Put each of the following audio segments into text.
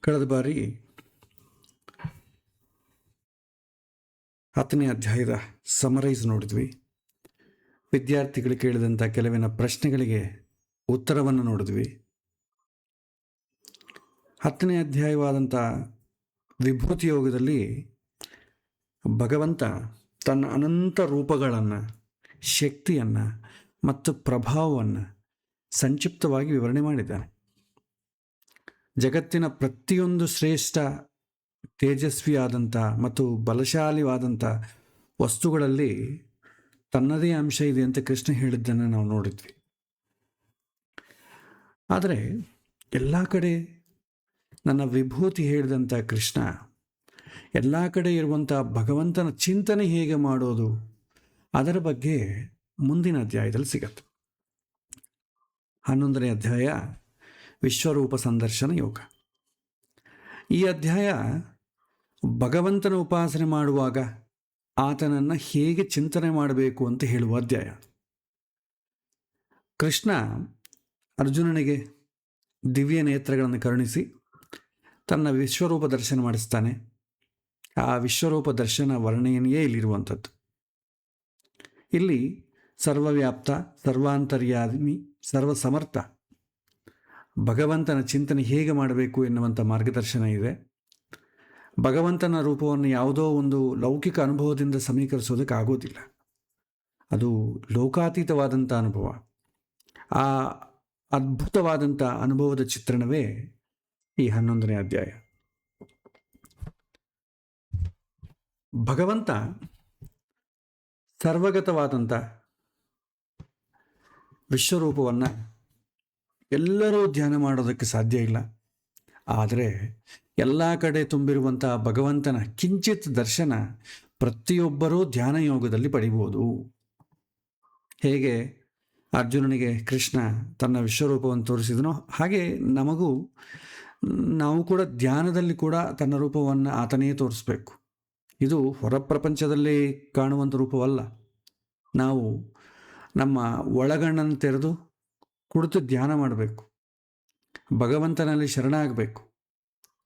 ಕಳೆದ ಬಾರಿ 10ನೇ ಅಧ್ಯಾಯದ ಸಮರೈಸ್ ನೋಡಿದ್ವಿ. ವಿದ್ಯಾರ್ಥಿಗಳು ಕೇಳಿದಂಥ ಕೆಲವಿನ ಪ್ರಶ್ನೆಗಳಿಗೆ ಉತ್ತರವನ್ನು ನೋಡಿದ್ವಿ. 10ನೇ ಅಧ್ಯಾಯವಾದಂಥ ವಿಭೂತಿ ಯೋಗದಲ್ಲಿ ಭಗವಂತ ತನ್ನ ಅನಂತ ರೂಪಗಳನ್ನು, ಶಕ್ತಿಯನ್ನು ಮತ್ತು ಪ್ರಭಾವವನ್ನು ಸಂಕ್ಷಿಪ್ತವಾಗಿ ವಿವರಣೆ ಮಾಡಿದ್ದಾನೆ. ಜಗತ್ತಿನ ಪ್ರತಿಯೊಂದು ಶ್ರೇಷ್ಠ, ತೇಜಸ್ವಿಯಾದಂಥ ಮತ್ತು ಬಲಶಾಲಿಯಾದಂಥ ವಸ್ತುಗಳಲ್ಲಿ ತನ್ನದೇ ಅಂಶ ಇದೆ ಅಂತ ಕೃಷ್ಣ ಹೇಳಿದ್ದನ್ನು ನಾವು ನೋಡಿದ್ವಿ. ಆದರೆ ಎಲ್ಲ ಕಡೆ ನನ್ನ ವಿಭೂತಿ ಹೇಳಿದಂಥ ಕೃಷ್ಣ ಎಲ್ಲ ಕಡೆ ಇರುವಂಥ ಭಗವಂತನ ಚಿಂತನೆ ಹೇಗೆ ಮಾಡೋದು ಅದರ ಬಗ್ಗೆ ಮುಂದಿನ ಅಧ್ಯಾಯದಲ್ಲಿ ಸಿಗತ್ತೆ. 11ನೇ ಅಧ್ಯಾಯ ವಿಶ್ವರೂಪ ಸಂದರ್ಶನ ಯೋಗ. ಈ ಅಧ್ಯಾಯ ಭಗವಂತನ ಉಪಾಸನೆ ಮಾಡುವಾಗ ಆತನನ್ನು ಹೇಗೆ ಚಿಂತನೆ ಮಾಡಬೇಕು ಅಂತ ಹೇಳುವ ಅಧ್ಯಾಯ. ಕೃಷ್ಣ ಅರ್ಜುನನಿಗೆ ದಿವ್ಯ ನೇತ್ರಗಳನ್ನು ಕರುಣಿಸಿ ತನ್ನ ವಿಶ್ವರೂಪ ದರ್ಶನ ಮಾಡಿಸ್ತಾನೆ. ಆ ವಿಶ್ವರೂಪ ದರ್ಶನ ವರ್ಣನೆಯೇ ಇಲ್ಲಿರುವಂಥದ್ದು. ಇಲ್ಲಿ ಸರ್ವವ್ಯಾಪ್ತ, ಸರ್ವಾಂತರ್ಯಾಮಿ, ಸರ್ವಸಮರ್ಥ ಭಗವಂತನ ಚಿಂತನೆ ಹೇಗೆ ಮಾಡಬೇಕು ಎನ್ನುವಂಥ ಮಾರ್ಗದರ್ಶನ ಇದೆ. ಭಗವಂತನ ರೂಪವನ್ನು ಯಾವುದೋ ಒಂದು ಲೌಕಿಕ ಅನುಭವದಿಂದ ಸಮೀಕರಿಸೋದಕ್ಕೆ ಆಗೋದಿಲ್ಲ. ಅದು ಲೋಕಾತೀತವಾದಂಥ ಅನುಭವ. ಆ ಅದ್ಭುತವಾದಂಥ ಅನುಭವದ ಚಿತ್ರಣವೇ ಈ 11ನೇ ಅಧ್ಯಾಯ. ಭಗವಂತ ಸರ್ವಗತವಾದಂಥ ವಿಶ್ವರೂಪವನ್ನು ಎಲ್ಲರೂ ಧ್ಯಾನ ಮಾಡೋದಕ್ಕೆ ಸಾಧ್ಯ ಇಲ್ಲ. ಆದರೆ ಎಲ್ಲ ಕಡೆ ತುಂಬಿರುವಂಥ ಭಗವಂತನ ಕಿಂಚಿತ್ ದರ್ಶನ ಪ್ರತಿಯೊಬ್ಬರೂ ಧ್ಯಾನ ಯೋಗದಲ್ಲಿ ಪಡಿಬೋದು. ಹೇಗೆ ಅರ್ಜುನನಿಗೆ ಕೃಷ್ಣ ತನ್ನ ವಿಶ್ವರೂಪವನ್ನು ತೋರಿಸಿದನೋ ಹಾಗೆ ನಾವು ಕೂಡ ಧ್ಯಾನದಲ್ಲಿ ಕೂಡ ತನ್ನ ರೂಪವನ್ನು ಆತನೇ ತೋರಿಸ್ಬೇಕು. ಇದು ಹೊರ ಪ್ರಪಂಚದಲ್ಲಿ ಕಾಣುವಂಥ ರೂಪವಲ್ಲ. ನಾವು ನಮ್ಮ ಒಳಗಣ್ಣನ್ನು ತೆರೆದು ಕುಳಿತು ಧ್ಯಾನ ಮಾಡಬೇಕು. ಭಗವಂತನಲ್ಲಿ ಶರಣಾಗಬೇಕು.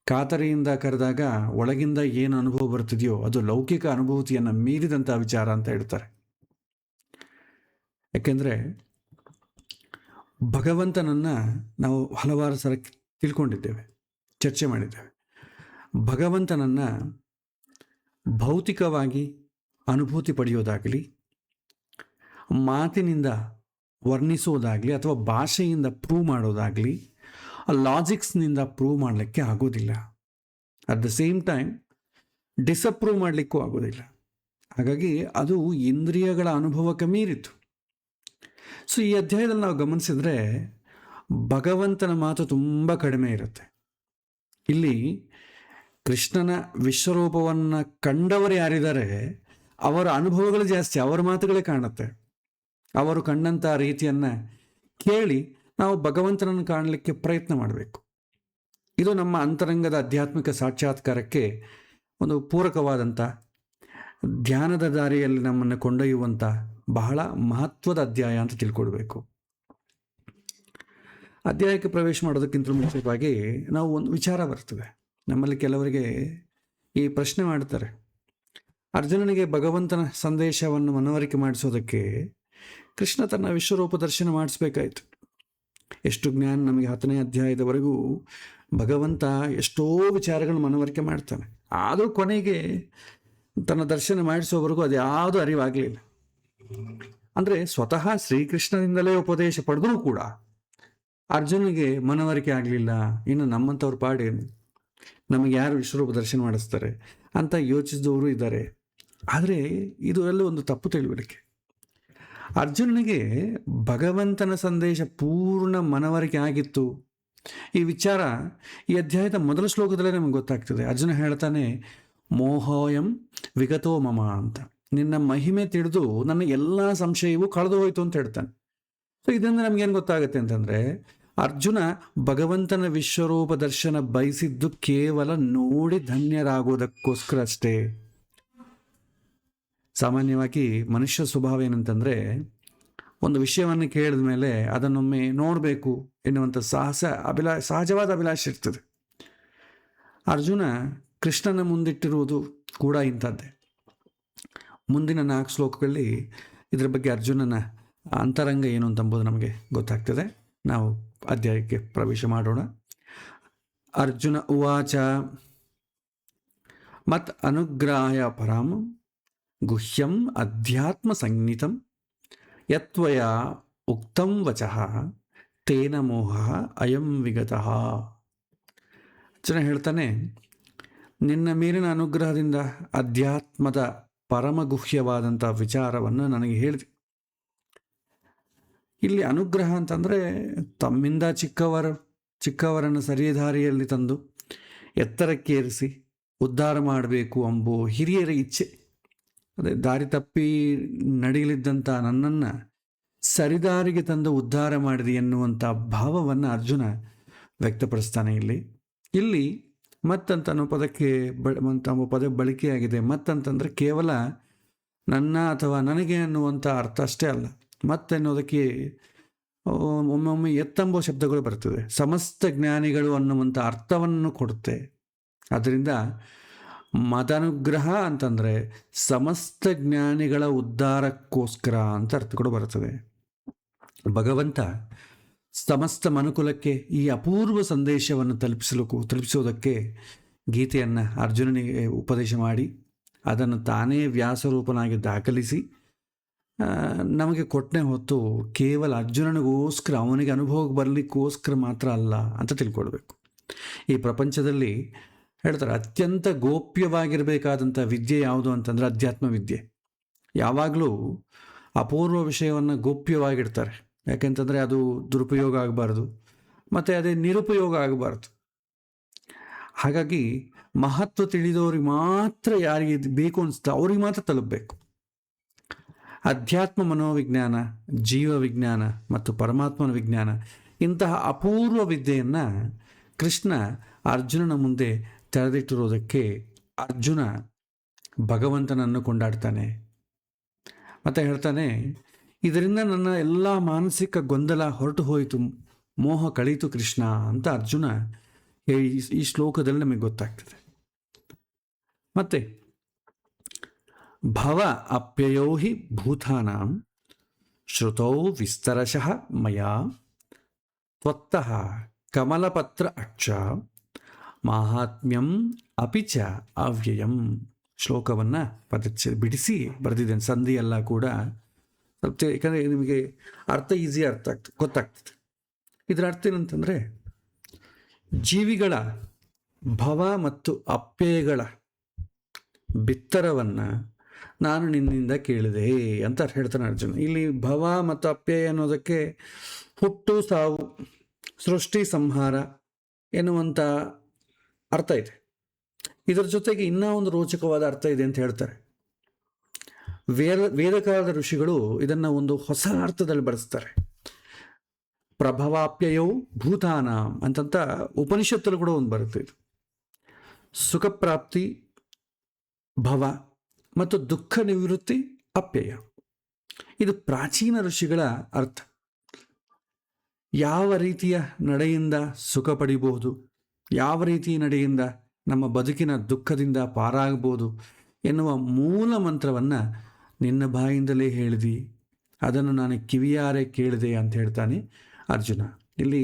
ಕಾತರಿಯಿಂದ ಕರೆದಾಗ ಒಳಗಿಂದ ಏನು ಅನುಭವ ಬರ್ತಿದೆಯೋ ಅದು ಲೌಕಿಕ ಅನುಭೂತಿಯನ್ನು ಮೀರಿದಂಥ ವಿಚಾರ ಅಂತ ಹೇಳ್ತಾರೆ. ಯಾಕೆಂದರೆ ಭಗವಂತನನ್ನು ನಾವು ಹಲವಾರು ಸಲ ತಿಳ್ಕೊಂಡಿದ್ದೇವೆ, ಚರ್ಚೆ ಮಾಡಿದ್ದೇವೆ. ಭಗವಂತನನ್ನು ಭೌತಿಕವಾಗಿ ಅನುಭೂತಿ ಪಡೆಯೋದಾಗಲಿ, ಮಾತಿನಿಂದ ವರ್ಣಿಸೋದಾಗಲಿ, ಅಥವಾ ಭಾಷೆಯಿಂದ ಪ್ರೂವ್ ಮಾಡೋದಾಗಲಿ, ಲಾಜಿಕ್ಸ್ನಿಂದ ಪ್ರೂವ್ ಮಾಡಲಿಕ್ಕೆ ಆಗೋದಿಲ್ಲ. ಅಟ್ ದ ಸೇಮ್ ಟೈಮ್ ಡಿಸಪ್ರೂವ್ ಮಾಡಲಿಕ್ಕೂ ಆಗೋದಿಲ್ಲ. ಹಾಗಾಗಿ ಅದು ಇಂದ್ರಿಯಗಳ ಅನುಭವಕ್ಕೆ ಮೀರಿತು. ಸೊ ಈ ಅಧ್ಯಾಯದಲ್ಲಿ ನಾವು ಗಮನಿಸಿದರೆ ಭಗವಂತನ ಮಾತು ತುಂಬ ಕಡಿಮೆ ಇರುತ್ತೆ. ಇಲ್ಲಿ ಕೃಷ್ಣನ ವಿಶ್ವರೂಪವನ್ನು ಕಂಡವರು ಯಾರಿದ್ದಾರೆ ಅವರ ಅನುಭವಗಳು ಜಾಸ್ತಿ, ಅವರ ಮಾತುಗಳೇ ಕಾಣುತ್ತೆ. ಅವರು ಕಂಡಂಥ ರೀತಿಯನ್ನು ಕೇಳಿ ನಾವು ಭಗವಂತನನ್ನು ಕಾಣಲಿಕ್ಕೆ ಪ್ರಯತ್ನ ಮಾಡಬೇಕು. ಇದು ನಮ್ಮ ಅಂತರಂಗದ ಆಧ್ಯಾತ್ಮಿಕ ಸಾಕ್ಷಾತ್ಕಾರಕ್ಕೆ ಒಂದು ಪೂರಕವಾದಂಥ, ಧ್ಯಾನದ ದಾರಿಯಲ್ಲಿ ನಮ್ಮನ್ನು ಕೊಂಡೊಯ್ಯುವಂಥ ಬಹಳ ಮಹತ್ವದ ಅಧ್ಯಾಯ ಅಂತ ತಿಳ್ಕೊಳ್ಬೇಕು. ಅಧ್ಯಾಯಕ್ಕೆ ಪ್ರವೇಶ ಮಾಡೋದಕ್ಕಿಂತ ಮುಂಚಿತವಾಗಿ ನಾವು ಒಂದು ವಿಚಾರ ಬರ್ತದೆ. ನಮ್ಮಲ್ಲಿ ಕೆಲವರಿಗೆ ಈ ಪ್ರಶ್ನೆ ಮಾಡ್ತಾರೆ, ಅರ್ಜುನನಿಗೆ ಭಗವಂತನ ಸಂದೇಶವನ್ನು ಮನವರಿಕೆ ಮಾಡಿಸೋದಕ್ಕೆ ಕೃಷ್ಣ ತನ್ನ ವಿಶ್ವರೂಪ ದರ್ಶನ ಮಾಡಿಸ್ಬೇಕಾಯ್ತು. ಎಷ್ಟು ಜ್ಞಾನ ನಮಗೆ 10ನೇ ಅಧ್ಯಾಯದವರೆಗೂ ಭಗವಂತ ಎಷ್ಟೋ ವಿಚಾರಗಳನ್ನು ಮನವರಿಕೆ ಮಾಡ್ತಾನೆ. ಆದರೂ ಕೊನೆಗೆ ತನ್ನ ದರ್ಶನ ಮಾಡಿಸೋವರೆಗೂ ಅದು ಯಾವುದೂ ಅರಿವಾಗಲಿಲ್ಲ. ಅಂದರೆ ಸ್ವತಃ ಶ್ರೀಕೃಷ್ಣನಿಂದಲೇ ಉಪದೇಶ ಪಡೆದರೂ ಕೂಡ ಅರ್ಜುನಿಗೆ ಮನವರಿಕೆ ಆಗಲಿಲ್ಲ. ಇನ್ನು ನಮ್ಮಂಥವ್ರ ಪಾಡೇನು, ನಮಗೆ ಯಾರು ವಿಶ್ವರೂಪ ದರ್ಶನ ಮಾಡಿಸ್ತಾರೆ ಅಂತ ಯೋಚಿಸಿದವರು ಇದ್ದಾರೆ. ಆದರೆ ಇದರಲ್ಲಿ ಒಂದು ತಪ್ಪು ತಿಳುವಳಿಕೆ. ಅರ್ಜುನನಿಗೆ ಭಗವಂತನ ಸಂದೇಶ ಪೂರ್ಣ ಮನವರಿಕೆ ಆಗಿತ್ತು. ಈ ವಿಚಾರ ಈ ಅಧ್ಯಾಯದ ಮೊದಲ ಶ್ಲೋಕದಲ್ಲೇ ನಮಗೆ ಗೊತ್ತಾಗ್ತದೆ. ಅರ್ಜುನ ಹೇಳ್ತಾನೆ, ಮೋಹೋಯಂ ವಿಗತೋ ಮಮ ಅಂತ. ನಿನ್ನ ಮಹಿಮೆ ತಿಳಿದು ನನ್ನ ಎಲ್ಲ ಸಂಶಯವೂ ಕಳೆದು ಹೋಯಿತು ಅಂತ ಹೇಳ್ತಾನೆ. ಸೊ ಇದರಿಂದ ನಮಗೇನು ಗೊತ್ತಾಗುತ್ತೆ ಅಂತಂದರೆ, ಅರ್ಜುನ ಭಗವಂತನ ವಿಶ್ವರೂಪ ದರ್ಶನ ಬಯಸಿದ್ದು ಕೇವಲ ನೋಡಿ ಧನ್ಯರಾಗೋದಕ್ಕೋಸ್ಕರ ಅಷ್ಟೇ. ಸಾಮಾನ್ಯವಾಗಿ ಮನುಷ್ಯ ಸ್ವಭಾವ ಏನಂತಂದರೆ, ಒಂದು ವಿಷಯವನ್ನು ಕೇಳಿದ ಮೇಲೆ ಅದನ್ನೊಮ್ಮೆ ನೋಡಬೇಕು ಎನ್ನುವಂಥ ಸಹಜವಾದ ಅಭಿಲಾಷೆ ಇರ್ತದೆ. ಅರ್ಜುನ ಕೃಷ್ಣನ ಮುಂದಿಟ್ಟಿರುವುದು ಕೂಡ ಇಂಥದ್ದೇ. ಮುಂದಿನ 4 ಶ್ಲೋಕಗಳಲ್ಲಿ ಇದರ ಬಗ್ಗೆ ಅರ್ಜುನನ ಅಂತರಂಗ ಏನು ಅಂತಂಬುದು ನಮಗೆ ಗೊತ್ತಾಗ್ತದೆ. ನಾವು ಅಧ್ಯಾಯಕ್ಕೆ ಪ್ರವೇಶ ಮಾಡೋಣ. ಅರ್ಜುನ ಉವಾಚ ಮತ್ ಅನುಗ್ರಹಾಯ ಪರಂ ಗುಹ್ಯಂ ಅಧ್ಯಾತ್ಮ ಸಂಜ್ಞಿತಂ ಯತ್ವಯ ಉಕ್ತಂ ವಚಃ ತೇನ ಮೋಹ ಅಯಂ ವಿಗತಃ. ಅರ್ಜುನ ಹೇಳ್ತಾನೆ, ನಿನ್ನ ಮೇಲಿನ ಅನುಗ್ರಹದಿಂದ ಅಧ್ಯಾತ್ಮದ ಪರಮಗುಹ್ಯವಾದಂಥ ವಿಚಾರವನ್ನು ನನಗೆ ಹೇಳಿದೆ. ಇಲ್ಲಿ ಅನುಗ್ರಹ ಅಂತಂದರೆ ತಮ್ಮಿಂದ ಚಿಕ್ಕವರನ್ನು ಸರಿದಾರಿಯಲ್ಲಿ ತಂದು ಎತ್ತರಕ್ಕೇರಿಸಿ ಉದ್ಧಾರ ಮಾಡಬೇಕು ಎಂಬೋ ಹಿರಿಯರ ಇಚ್ಛೆ. ಅದೇ ದಾರಿ ತಪ್ಪಿ ನಡೆಯಲಿದ್ದಂಥ ನನ್ನನ್ನು ಸರಿದಾರಿಗೆ ತಂದು ಉದ್ಧಾರ ಮಾಡಿದೆ ಎನ್ನುವಂಥ ಭಾವವನ್ನು ಅರ್ಜುನ ವ್ಯಕ್ತಪಡಿಸ್ತಾನೆ. ಇಲ್ಲಿ ಮತ್ತಂತನೋ ಪದಕ್ಕೆ ಪದ ಬಳಕೆಯಾಗಿದೆ. ಮತ್ತಂತಂದರೆ ಕೇವಲ ನನ್ನ ಅಥವಾ ನನಗೆ ಅನ್ನುವಂಥ ಅರ್ಥ ಅಷ್ಟೇ ಅಲ್ಲ. ಮತ್ತೆನ್ನೋದಕ್ಕೆ ಒಮ್ಮೊಮ್ಮೆ ಎತ್ತಂಬೋ ಶಬ್ದಗಳು ಬರ್ತದೆ. ಸಮಸ್ತ ಜ್ಞಾನಿಗಳು ಅನ್ನುವಂಥ ಅರ್ಥವನ್ನು ಕೊಡುತ್ತೆ. ಆದ್ದರಿಂದ ಮದನುಗ್ರಹ ಅಂತಂದರೆ ಸಮಸ್ತ ಜ್ಞಾನಿಗಳ ಉದ್ಧಾರಕ್ಕೋಸ್ಕರ ಅಂತ ಅರ್ಥಗಳು ಬರ್ತದೆ. ಭಗವಂತ ಸಮಸ್ತ ಮನುಕುಲಕ್ಕೆ ಈ ಅಪೂರ್ವ ಸಂದೇಶವನ್ನು ತಲುಪಿಸೋದಕ್ಕೆ ಗೀತೆಯನ್ನು ಅರ್ಜುನನಿಗೆ ಉಪದೇಶ ಮಾಡಿ ಅದನ್ನು ತಾನೇ ವ್ಯಾಸರೂಪನಾಗಿ ದಾಖಲಿಸಿ ನಮಗೆ ಕೊಟ್ಟನೆ ಹೊತ್ತು ಕೇವಲ ಅರ್ಜುನನಿಗೋಸ್ಕರ, ಅವನಿಗೆ ಅನುಭವಕ್ಕೆ ಬರಲಿಕ್ಕೋಸ್ಕರ ಮಾತ್ರ ಅಲ್ಲ ಅಂತ ತಿಳ್ಕೊಳ್ಬೇಕು. ಈ ಪ್ರಪಂಚದಲ್ಲಿ ಹೇಳ್ತಾರೆ ಅತ್ಯಂತ ಗೋಪ್ಯವಾಗಿರಬೇಕಾದಂಥ ವಿದ್ಯೆ ಯಾವುದು ಅಂತಂದರೆ ಅಧ್ಯಾತ್ಮ ವಿದ್ಯೆ. ಯಾವಾಗಲೂ ಅಪೂರ್ವ ವಿಷಯವನ್ನು ಗೋಪ್ಯವಾಗಿಡ್ತಾರೆ. ಯಾಕೆಂತಂದರೆ ಅದು ದುರುಪಯೋಗ ಆಗಬಾರ್ದು ಮತ್ತು ಅದೇ ನಿರುಪಯೋಗ ಆಗಬಾರ್ದು. ಹಾಗಾಗಿ ಮಹತ್ವ ತಿಳಿದವ್ರಿಗೆ ಮಾತ್ರ, ಯಾರಿಗೆ ಬೇಕು ಅನಿಸ್ತಾ ಅವ್ರಿಗೆ ಮಾತ್ರ ತಲುಪಬೇಕು. ಅಧ್ಯಾತ್ಮ ಮನೋವಿಜ್ಞಾನ, ಜೀವ ವಿಜ್ಞಾನ ಮತ್ತು ಪರಮಾತ್ಮನ ವಿಜ್ಞಾನ, ಇಂತಹ ಅಪೂರ್ವ ವಿದ್ಯೆಯನ್ನು ಕೃಷ್ಣ ಅರ್ಜುನನ ಮುಂದೆ ತೆರೆದಿಟ್ಟಿರೋದಕ್ಕೆ ಅರ್ಜುನ ಭಗವಂತನನ್ನು ಕೊಂಡಾಡ್ತಾನೆ. ಮತ್ತು ಹೇಳ್ತಾನೆ, ಇದರಿಂದ ನನ್ನ ಎಲ್ಲ ಮಾನಸಿಕ ಗೊಂದಲ ಹೊರಟು ಹೋಯಿತು, ಮೋಹ ಕಳೀತು ಕೃಷ್ಣ ಅಂತ ಅರ್ಜುನ ಈ ಶ್ಲೋಕದಲ್ಲಿ ನಮಗೆ ಗೊತ್ತಾಗ್ತದೆ. ಮತ್ತೆ ಭವ ಅಪ್ಯಯೋ ಹಿ ಭೂತಾನಾಂ ಶ್ರುತೌ ವಿಸ್ತರಶಃ ಮಯಾ ತ್ವತ್ತಃ ಕಮಲಪತ್ರ ಅಕ್ಷ ಮಾಹಾತ್ಮ್ಯಂ ಅಪಿ ಚ ಅವ್ಯಯಂ. ಶ್ಲೋಕವನ್ನು ಬಿಡಿಸಿ ಬರೆದಿದ್ದೇನೆ. ಸಂಧಿಯೆಲ್ಲ ಕೂಡ ಸ್ವಲ್ಪ, ಯಾಕಂದರೆ ನಿಮಗೆ ಅರ್ಥ ಗೊತ್ತಾಗ್ತದೆ. ಇದರ ಅರ್ಥ ಏನಂತಂದರೆ, ಜೀವಿಗಳ ಭವ ಮತ್ತು ಅಪ್ಯಯಗಳ ಬಿತ್ತರವನ್ನು ನಾನು ನಿನ್ನಿಂದ ಕೇಳಿದೆ ಅಂತ ಹೇಳ್ತಾನೆ ಅರ್ಜುನ. ಇಲ್ಲಿ ಭವ ಮತ್ತು ಅಪ್ಯಯ ಅನ್ನೋದಕ್ಕೆ ಹುಟ್ಟು ಸಾವು, ಸೃಷ್ಟಿ ಸಂಹಾರ ಎನ್ನುವಂಥ ಅರ್ಥ ಇದೆ. ಇದರ ಜೊತೆಗೆ ಇನ್ನೂ ಒಂದು ರೋಚಕವಾದ ಅರ್ಥ ಇದೆ ಅಂತ ಹೇಳ್ತಾರೆ. ವೇದಕಾಲದ ಋಷಿಗಳು ಇದನ್ನು ಒಂದು ಹೊಸ ಅರ್ಥದಲ್ಲಿ ಬಳಸ್ತಾರೆ. ಪ್ರಭವಾಪ್ಯಯವು ಭೂತಾನ ಅಂತಂತ ಉಪನಿಷತ್ತಲ್ಲಿ ಕೂಡ ಒಂದು ಬರುತ್ತೆ. ಇದು ಸುಖಪ್ರಾಪ್ತಿ ಭವ ಮತ್ತು ದುಃಖ ನಿವೃತ್ತಿ ಅಪ್ಯಯ. ಇದು ಪ್ರಾಚೀನ ಋಷಿಗಳ ಅರ್ಥ. ಯಾವ ರೀತಿಯ ನಡೆಯಿಂದ ಸುಖ ಪಡಿಬಹುದು, ಯಾವ ರೀತಿಯ ನಡೆಯಿಂದ ನಮ್ಮ ಬದುಕಿನ ದುಃಖದಿಂದ ಪಾರಾಗಬಹುದು ಎನ್ನುವ ಮೂಲ ಮಂತ್ರವನ್ನು ನಿನ್ನ ಬಾಯಿಂದಲೇ ಹೇಳಿದಿ, ಅದನ್ನು ನಾನು ಕಿವಿಯಾರೆ ಕೇಳಿದೆ ಅಂತ ಹೇಳ್ತಾನೆ ಅರ್ಜುನ. ಇಲ್ಲಿ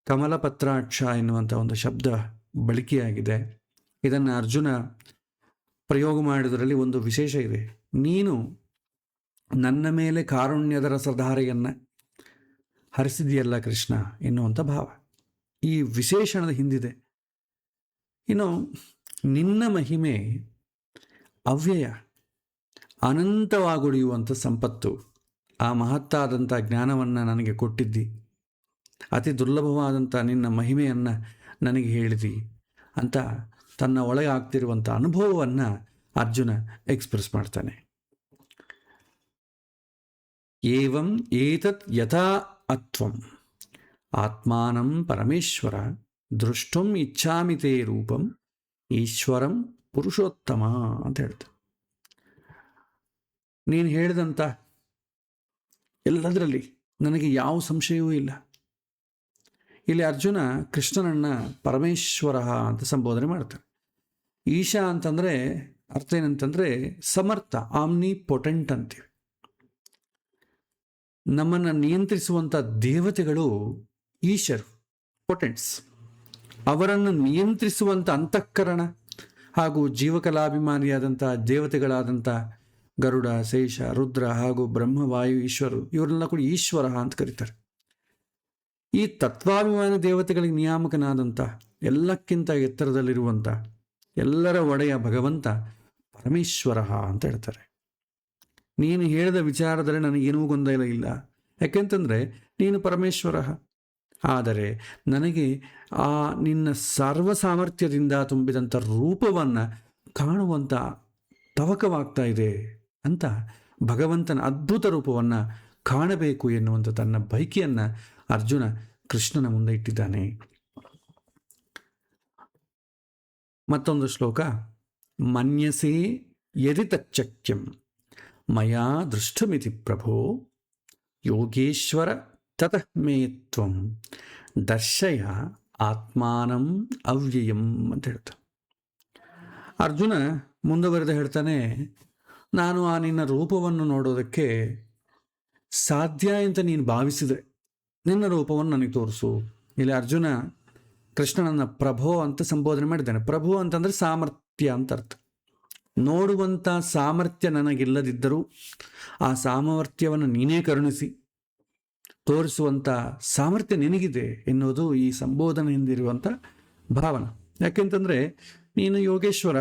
ಕಮಲಪತ್ರಾಕ್ಷ ಎನ್ನುವಂಥ ಒಂದು ಶಬ್ದ ಬಳಕೆಯಾಗಿದೆ. ಇದನ್ನು ಅರ್ಜುನ ಪ್ರಯೋಗ ಮಾಡಿದರಲ್ಲಿ ಒಂದು ವಿಶೇಷ ಇದೆ. ನೀನು ನನ್ನ ಮೇಲೆ ಕಾರುಣ್ಯದ ರಸಧಾರೆಯನ್ನು ಹರಿಸಿದೆಯಲ್ಲ ಕೃಷ್ಣ ಎನ್ನುವಂಥ ಭಾವ ಈ ವಿಶೇಷಣದ ಹಿಂದಿದೆ. ಇನ್ನು ನಿನ್ನ ಮಹಿಮೆ ಅವ್ಯಯ, ಅನಂತವಾಗುಳಿಯುವಂಥ ಸಂಪತ್ತು. ಆ ಮಹತ್ತಾದಂಥ ಜ್ಞಾನವನ್ನು ನನಗೆ ಕೊಟ್ಟಿದ್ದಿ, ಅತಿ ದುರ್ಲಭವಾದಂಥ ನಿನ್ನ ಮಹಿಮೆಯನ್ನು ನನಗೆ ಹೇಳಿದಿ ಅಂತ ತನ್ನ ಒಳಗೆ ಆಗ್ತಿರುವಂಥ ಅನುಭವವನ್ನು ಅರ್ಜುನ ಎಕ್ಸ್ಪ್ರೆಸ್ ಮಾಡ್ತಾನೆ. ಏವಂ ಏತತ್ ಯಥಾ ಅತ್ವಂ ಆತ್ಮಾನಂ ಪರಮೇಶ್ವರ ದೃಷ್ಟುಂ ಇಚ್ಛಾಮಿ ತೇ ರೂಪಂ ಈಶ್ವರಂ ಪುರುಷೋತ್ತಮ ಅಂತ ಹೇಳ್ತಾರೆ. ನೀನು ಹೇಳಿದಂಥ ಎಲ್ಲದರಲ್ಲಿ ನನಗೆ ಯಾವ ಸಂಶಯವೂ ಇಲ್ಲ. ಇಲ್ಲಿ ಅರ್ಜುನ ಕೃಷ್ಣನನ್ನ ಪರಮೇಶ್ವರ ಅಂತ ಸಂಬೋಧನೆ ಮಾಡ್ತಾರೆ. ಈಶಾ ಅಂತಂದರೆ ಅರ್ಥ ಏನಂತಂದರೆ ಸಮರ್ಥ, ಆಮ್ನಿ ಪೊಟೆಂಟ್ ಅಂತೀವಿ. ನಮ್ಮನ್ನು ನಿಯಂತ್ರಿಸುವಂಥ ದೇವತೆಗಳು ಈಶರು, ಪೊಟೆಂಟ್ಸ್. ಅವರನ್ನು ನಿಯಂತ್ರಿಸುವಂಥ ಅಂತಃಕರಣ ಹಾಗೂ ಜೀವಕಲಾಭಿಮಾನಿಯಾದಂಥ ದೇವತೆಗಳಾದಂಥ ಗರುಡ, ಶೇಷ, ರುದ್ರ ಹಾಗೂ ಬ್ರಹ್ಮವಾಯು ಈಶ್ವರು, ಇವರೆಲ್ಲ ಕೂಡ ಈಶ್ವರ ಅಂತ ಕರೀತಾರೆ. ಈ ತತ್ವಾಭಿಮಾನಿ ದೇವತೆಗಳಿಗೆ ನಿಯಾಮಕನಾದಂಥ, ಎಲ್ಲಕ್ಕಿಂತ ಎತ್ತರದಲ್ಲಿರುವಂಥ, ಎಲ್ಲರ ಒಡೆಯ ಭಗವಂತ ಪರಮೇಶ್ವರ ಅಂತ ಹೇಳ್ತಾರೆ. ನೀನು ಹೇಳಿದ ವಿಚಾರದಲ್ಲಿ ನನಗೇನೂ ಗೊಂದಲ ಇಲ್ಲ, ಯಾಕೆಂತಂದರೆ ನೀನು ಪರಮೇಶ್ವರ. ಆದರೆ ನನಗೆ ಆ ನಿನ್ನ ಸರ್ವ ಸಾಮರ್ಥ್ಯದಿಂದ ತುಂಬಿದಂಥ ರೂಪವನ್ನು ಕಾಣುವಂಥ ತವಕವಾಗ್ತಾ ಇದೆ ಅಂತ ಭಗವಂತನ ಅದ್ಭುತ ರೂಪವನ್ನು ಕಾಣಬೇಕು ಎನ್ನುವಂಥ ತನ್ನ ಬಯಕೆಯನ್ನು ಅರ್ಜುನ ಕೃಷ್ಣನ ಮುಂದೆ ಇಟ್ಟಿದ್ದಾನೆ. ಮತ್ತೊಂದು ಶ್ಲೋಕ, ಮನ್ಯಸೇ ಯದಿ ತಚ್ಚಕ್ಯಂ ಮಯಾ ದೃಷ್ಟಮಿತಿ ಪ್ರಭೋ ಯೋಗೇಶ್ವರ ತತಃ ಮೇ ತ್ವಂ ದರ್ಶಯ ಆತ್ಮಾನಂ ಅವ್ಯಯಂ ಅಂತ ಹೇಳ್ತಾನೆ. ಅರ್ಜುನ ಮುಂದುವರೆದು ಹೇಳ್ತಾನೆ, ನಾನು ಆ ನಿನ್ನ ರೂಪವನ್ನು ನೋಡೋದಕ್ಕೆ ಸಾಧ್ಯ ಅಂತ ನೀನು ಭಾವಿಸಿದರೆ ನಿನ್ನ ರೂಪವನ್ನು ನನಗೆ ತೋರಿಸು. ಇಲ್ಲಿ ಅರ್ಜುನ ಕೃಷ್ಣನನ್ನು ಪ್ರಭೋ ಅಂತ ಸಂಬೋಧನೆ ಮಾಡಿದ್ದಾನೆ. ಪ್ರಭು ಅಂತಂದರೆ ಸಾಮರ್ಥ್ಯ ಅಂತ ಅರ್ಥ. ನೋಡುವಂಥ ಸಾಮರ್ಥ್ಯ ನನಗಿಲ್ಲದಿದ್ದರೂ ಆ ಸಾಮರ್ಥ್ಯವನ್ನು ನೀನೇ ಕರುಣಿಸಿ ತೋರಿಸುವಂಥ ಸಾಮರ್ಥ್ಯ ನಿನಗಿದೆ ಎನ್ನುವುದು ಈ ಸಂಬೋಧನೆಯಿಂದಿರುವಂಥ ಭಾವನೆ. ಯಾಕೆಂತಂದರೆ ನೀನು ಯೋಗೇಶ್ವರ.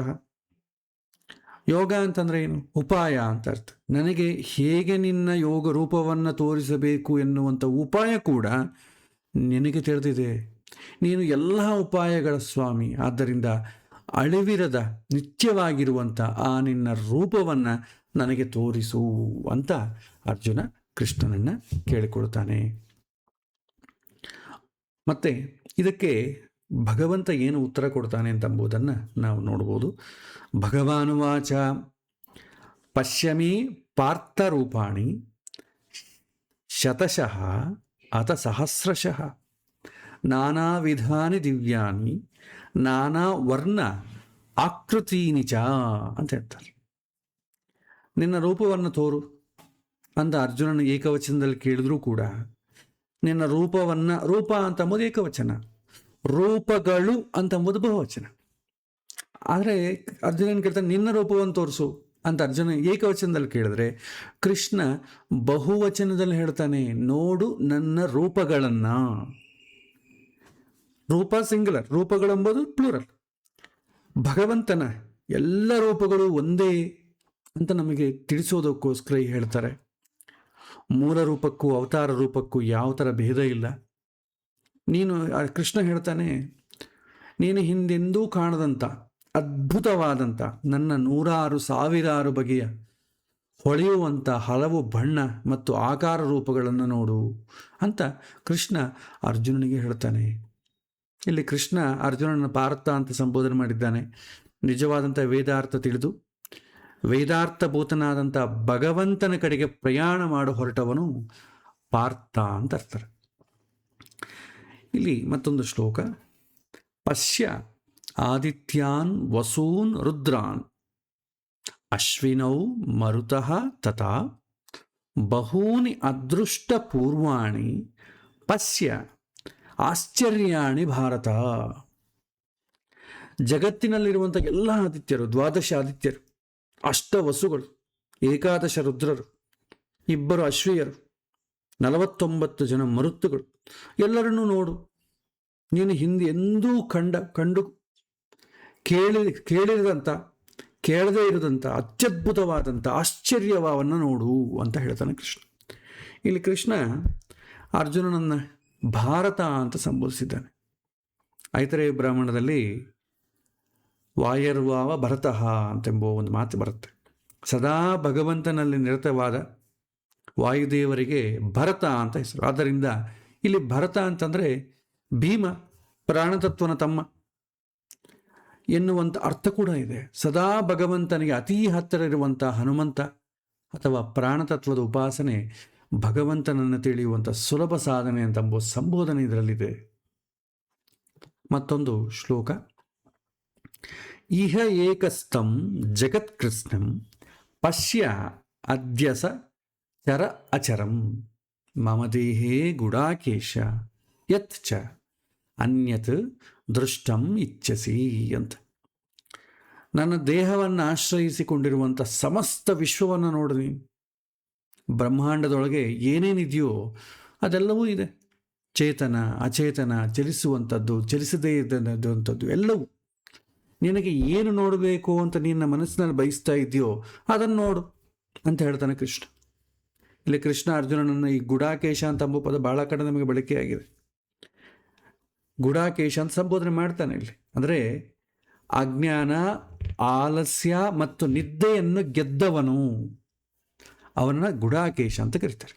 ಯೋಗ ಅಂತಂದರೆ ಏನು? ಉಪಾಯ ಅಂತ ಅರ್ಥ. ನನಗೆ ಹೇಗೆ ನಿನ್ನ ಯೋಗ ರೂಪವನ್ನು ತೋರಿಸಬೇಕು ಎನ್ನುವಂಥ ಉಪಾಯ ಕೂಡ ನಿನಗೆ ತಿಳಿದಿದೆ. ನೀನು ಎಲ್ಲ ಉಪಾಯಗಳ ಸ್ವಾಮಿ. ಆದ್ದರಿಂದ ಅಳಿವಿರದ ನಿತ್ಯವಾಗಿರುವಂಥ ಆ ನಿನ್ನ ರೂಪವನ್ನು ನನಗೆ ತೋರಿಸು ಅಂತ ಅರ್ಜುನ ಕೃಷ್ಣನನ್ನು ಕೇಳಿಕೊಳ್ತಾನೆ. ಮತ್ತು ಇದಕ್ಕೆ ಭಗವಂತ ಏನು ಉತ್ತರ ಕೊಡ್ತಾನೆ ಅಂತಂಬುದನ್ನು ನಾವು ನೋಡ್ಬೋದು. ಭಗವಾನುವಾಚ ಪಶ್ಯಮಿ ಪಾರ್ಥರೂಪಾಣಿ ಶತಶಃ ಅಥ ಸಹಸ್ರಶಃ ನಾನಾ ವಿಧಾನಿ ದಿವ್ಯಾನಿ ನಾನಾ ವರ್ಣ ಆಕೃತೀನಿ ಚ ಅಂತ ಹೇಳ್ತಾರೆ. ನಿನ್ನ ರೂಪವನ್ನು ತೋರು ಅಂತ ಅರ್ಜುನನ ಏಕವಚನದಲ್ಲಿ ಕೇಳಿದ್ರೂ ಕೂಡ ನಿನ್ನ ರೂಪವನ್ನು, ರೂಪ ಅಂತಂಬುದು ಏಕವಚನ, ರೂಪಗಳು ಅಂತಂಬುದು ಬಹುವಚನ. ಆದರೆ ಅರ್ಜುನ ಏನು ಕೇಳ್ತಾನೆ, ನಿನ್ನ ರೂಪವನ್ನು ತೋರಿಸು ಅಂತ ಅರ್ಜುನ ಏಕವಚನದಲ್ಲಿ ಕೇಳಿದ್ರೆ ಕೃಷ್ಣ ಬಹುವಚನದಲ್ಲಿ ಹೇಳ್ತಾನೆ, ನೋಡು ನನ್ನ ರೂಪಗಳನ್ನು. ರೂಪ ಸಿಂಗುಲರ್, ರೂಪಗಳೆಂಬುದು ಪ್ಲೂರಲ್. ಭಗವಂತನ ಎಲ್ಲ ರೂಪಗಳು ಒಂದೇ ಅಂತ ನಮಗೆ ತಿಳಿಸೋದಕ್ಕೋಸ್ಕರ ಹೇಳ್ತಾರೆ. ಮೂಲ ರೂಪಕ್ಕೂ ಅವತಾರ ರೂಪಕ್ಕೂ ಯಾವ ಥರ ಭೇದ ಇಲ್ಲ. ನೀನು, ಕೃಷ್ಣ ಹೇಳ್ತಾನೆ, ನೀನು ಹಿಂದೆಂದೂ ಕಾಣದಂಥ ಅದ್ಭುತವಾದಂಥ ನನ್ನ 100,000 ಬಗೆಯ ಹೊಳೆಯುವಂಥ ಹಲವು ಬಣ್ಣ ಮತ್ತು ಆಕಾರ ರೂಪಗಳನ್ನು ನೋಡು ಅಂತ ಕೃಷ್ಣ ಅರ್ಜುನನಿಗೆ ಹೇಳ್ತಾನೆ. ಇಲ್ಲಿ ಕೃಷ್ಣ ಅರ್ಜುನನ ಪಾರ್ಥ ಅಂತ ಸಂಬೋಧನೆ ಮಾಡಿದ್ದಾನೆ. ನಿಜವಾದಂಥ ವೇದಾರ್ಥ ತಿಳಿದು ವೇದಾರ್ಥಭೂತನಾದಂಥ ಭಗವಂತನ ಕಡೆಗೆ ಪ್ರಯಾಣ ಮಾಡು ಹೊರಟವನು ಪಾರ್ಥ ಅಂತ ಅರ್ಥ. ಇಲ್ಲಿ ಮತ್ತೊಂದು ಶ್ಲೋಕ, ಪಶ್ಯ ಆದಿತ್ಯಾನ್ ವಸೂನ್ ರುದ್ರಾನ್ ಅಶ್ವಿನೌ ಮರುತಃ ತಥಾ ಬಹೂನಿ ಅದೃಷ್ಟ ಪೂರ್ವಾಣಿ ಪಶ್ಯ ಆಶ್ಚರ್ಯಾಣಿ ಭಾರತ. ಜಗತ್ತಿನಲ್ಲಿರುವಂಥ ಎಲ್ಲ ಆದಿತ್ಯರು, 12 ಆದಿತ್ಯರು, 8 ವಸುಗಳು, 11 ರುದ್ರರು, 2 ಅಶ್ವಿಯರು, 49 ಜನ ಮರುತ್ತುಗಳು, ಎಲ್ಲರನ್ನೂ ನೋಡು. ನೀನು ಹಿಂದೆ ಎಂದೂ ಕಂಡು ಕೇಳಿದಂಥ, ಕೇಳದೇ ಇರದಂಥ ಅತ್ಯದ್ಭುತವಾದಂಥ ಆಶ್ಚರ್ಯವನ್ನು ನೋಡು ಅಂತ ಹೇಳ್ತಾನೆ ಕೃಷ್ಣ. ಇಲ್ಲಿ ಕೃಷ್ಣ ಅರ್ಜುನನನ್ನು ಭಾರತ ಅಂತ ಸಂಬೋಧಿಸಿದ್ದಾನೆ. ಐತರೇಯ ಬ್ರಾಹ್ಮಣದಲ್ಲಿ ವಾಯರ್ವಾವ ಭರತಃ ಅಂತೆಂಬ ಒಂದು ಮಾತು ಬರುತ್ತೆ. ಸದಾ ಭಗವಂತನಲ್ಲಿ ನಿರತವಾದ ವಾಯುದೇವರಿಗೆ ಭರತ ಅಂತ ಹೆಸರು. ಆದ್ದರಿಂದ ಇಲ್ಲಿ ಭರತ ಅಂತಂದರೆ ಭೀಮ, ಪ್ರಾಣತತ್ವನ ತಮ್ಮ ಎನ್ನುವಂಥ ಅರ್ಥ ಕೂಡ ಇದೆ. ಸದಾ ಭಗವಂತನಿಗೆ ಅತೀ ಹತ್ತಿರ ಇರುವಂಥ ಹನುಮಂತ ಅಥವಾ ಪ್ರಾಣತತ್ವದ ಉಪಾಸನೆ ಭಗವಂತನನ್ನು ತಿಳಿಯುವಂಥ ಸುಲಭ ಸಾಧನೆ ಅಂತಂಬ ಸಂಬೋಧನೆ ಇದರಲ್ಲಿದೆ. ಮತ್ತೊಂದು ಶ್ಲೋಕ. ಇಹ ಏಕಸ್ಥಂ ಜಗತ್ಕೃಷ್ಣಂ ಪಶ್ಯ ಅದ್ಯಸ ಚರ ಅಚರಂ ಮಮ ದೇಹೇ ಗುಡಾಕೇಶ ಯತ್ ಚ ಅನ್ಯತ್ ದೃಷ್ಟಂ ಇಚ್ಛಸಿ ಅಂತ. ನನ್ನ ದೇಹವನ್ನು ಆಶ್ರಯಿಸಿಕೊಂಡಿರುವಂಥ ಸಮಸ್ತ ವಿಶ್ವವನ್ನು ನೋಡ್ರಿ. ಬ್ರಹ್ಮಾಂಡದೊಳಗೆ ಏನೇನಿದೆಯೋ ಅದೆಲ್ಲವೂ ಇದೆ. ಚೇತನ, ಅಚೇತನ, ಚಲಿಸುವಂಥದ್ದು, ಚಲಿಸದೇ ಇದ್ದಂಥದ್ದು ಎಲ್ಲವೂ. ನಿನಗೆ ಏನು ನೋಡಬೇಕು ಅಂತ ನಿನ್ನ ಮನಸ್ಸಿನಲ್ಲಿ ಬಯಸ್ತಾ ಇದೆಯೋ ಅದನ್ನು ನೋಡು ಅಂತ ಹೇಳ್ತಾನೆ ಕೃಷ್ಣ. ಇಲ್ಲಿ ಕೃಷ್ಣ ಅರ್ಜುನನನ್ನು ಈ ಗುಡಾಕೇಶ ಅಂತ ಅಂಬೋ ಪದ ಭಾಳ ಕಡೆ ನಮಗೆ ಬಳಕೆಯಾಗಿದೆ. ಗುಡಾಕೇಶ ಅಂತ ಸಂಬೋಧನೆ ಮಾಡ್ತಾನೆ ಇಲ್ಲಿ. ಅಂದರೆ ಅಜ್ಞಾನ, ಆಲಸ್ಯ ಮತ್ತು ನಿದ್ದೆಯನ್ನು ಗೆದ್ದವನು, ಅವನನ್ನು ಗುಡಾಕೇಶ ಅಂತ ಕರೀತಾರೆ.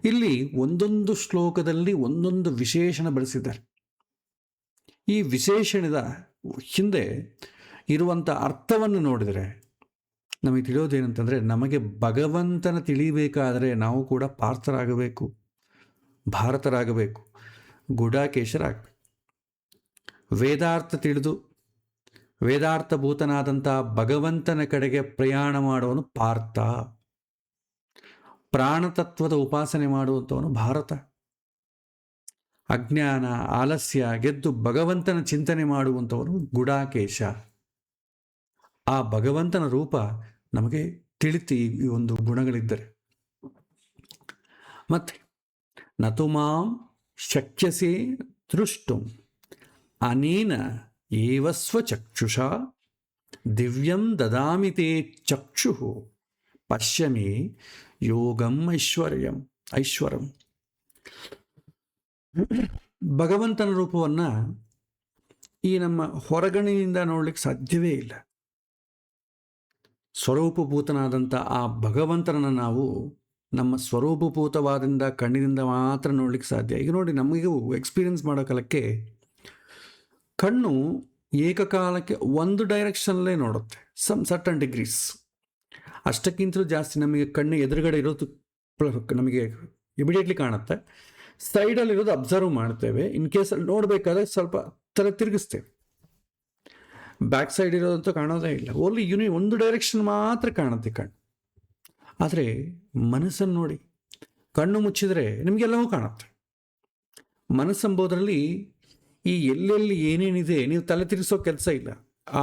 ಇಲ್ಲಿ ಒಂದೊಂದು ಶ್ಲೋಕದಲ್ಲಿ ಒಂದೊಂದು ವಿಶೇಷಣ ಬಳಸಿದ್ದಾರೆ. ಈ ವಿಶೇಷಣದ ಹಿಂದೆ ಇರುವಂಥ ಅರ್ಥವನ್ನು ನೋಡಿದರೆ ನಮಗೆ ತಿಳಿಯೋದೇನಂತಂದರೆ, ನಮಗೆ ಭಗವಂತನ ತಿಳಿಬೇಕಾದರೆ ನಾವು ಕೂಡ ಪಾರ್ಥರಾಗಬೇಕು, ಭಾರತರಾಗಬೇಕು, ಗುಡಾಕೇಶರಾಗಬೇಕು. ವೇದಾರ್ಥ ತಿಳಿದು ವೇದಾರ್ಥಭೂತನಾದಂಥ ಭಗವಂತನ ಕಡೆಗೆ ಪ್ರಯಾಣ ಮಾಡುವನು ಪಾರ್ಥ. ಪ್ರಾಣತತ್ವದ ಉಪಾಸನೆ ಮಾಡುವಂಥವನು ಭಾರತ. ಅಜ್ಞಾನ, ಆಲಸ್ಯ ಗೆದ್ದು ಭಗವಂತನ ಚಿಂತನೆ ಮಾಡುವಂಥವನು ಗುಡಾಕೇಶ. ಆ ಭಗವಂತನ ರೂಪ ನಮಗೆ ತಿಳಿತಿ ಈ ಒಂದು ಗುಣಗಳಿದ್ದರೆ. ಮತ್ತೆ ನತು ಮಾಂ ಶಕ್ಯಸೆ ದೃಷ್ಟು ಅನೇನ ಏವ ಸ್ವಚಕ್ಷುಷಾ ದಿವ್ಯಂ ದದಾಮಿ ತೇ ಚಕ್ಷು ಪಶ್ಯಮೇ ಯೋಗಂ ಐಶ್ವರಂ. ಭಗವಂತನ ರೂಪವನ್ನು ಈ ನಮ್ಮ ಹೊರಗಣಿನಿಂದ ನೋಡ್ಲಿಕ್ಕೆ ಸಾಧ್ಯವೇ ಇಲ್ಲ. ಸ್ವರೂಪಭೂತನಾದಂಥ ಆ ಭಗವಂತನನ್ನು ನಾವು ನಮ್ಮ ಸ್ವರೂಪಭೂತವಾದಿಂದ ಕಣ್ಣಿನಿಂದ ಮಾತ್ರ ನೋಡ್ಲಿಕ್ಕೆ ಸಾಧ್ಯ. ಈಗ ನೋಡಿ, ನಮಗೂ ಎಕ್ಸ್ಪೀರಿಯನ್ಸ್ ಮಾಡೋ ಕಾಲಕ್ಕೆ ಕಣ್ಣು ಏಕಕಾಲಕ್ಕೆ ಒಂದು ಡೈರೆಕ್ಷನಲ್ಲೇ ನೋಡುತ್ತೆ, ಸರ್ಟನ್ ಡಿಗ್ರೀಸ್. ಅಷ್ಟಕ್ಕಿಂತಲೂ ಜಾಸ್ತಿ ನಮಗೆ ಕಣ್ಣು ಎದುರುಗಡೆ ಇರೋದು ನಮಗೆ ಇಮಿಡಿಯೇಟ್ಲಿ ಕಾಣುತ್ತೆ. ಸೈಡಲ್ಲಿರೋದು ಅಬ್ಸರ್ವ್ ಮಾಡ್ತೇವೆ. ಇನ್ ಕೇಸಲ್ಲಿ ನೋಡಬೇಕಾದ್ರೆ ಸ್ವಲ್ಪ ತಲೆ ತಿರುಗಿಸ್ತೇವೆ. ಬ್ಯಾಕ್ ಸೈಡ್ ಇರೋದಂತೂ ಕಾಣೋದೇ ಇಲ್ಲ. ಓನ್ಲಿ ಒಂದು ಡೈರೆಕ್ಷನ್ ಮಾತ್ರ ಕಾಣುತ್ತೆ ಕಣ್ಣು. ಆದರೆ ಮನಸ್ಸನ್ನು ನೋಡಿ, ಕಣ್ಣು ಮುಚ್ಚಿದರೆ ನಿಮಗೆಲ್ಲವೂ ಕಾಣುತ್ತೆ. ಮನಸ್ಸಂಬೋದ್ರಲ್ಲಿ ಈ ಎಲ್ಲೆಲ್ಲಿ ಏನೇನಿದೆ ನೀವು ತಲೆ ತಿರುಗಿಸೋ ಕೆಲಸ ಇಲ್ಲ.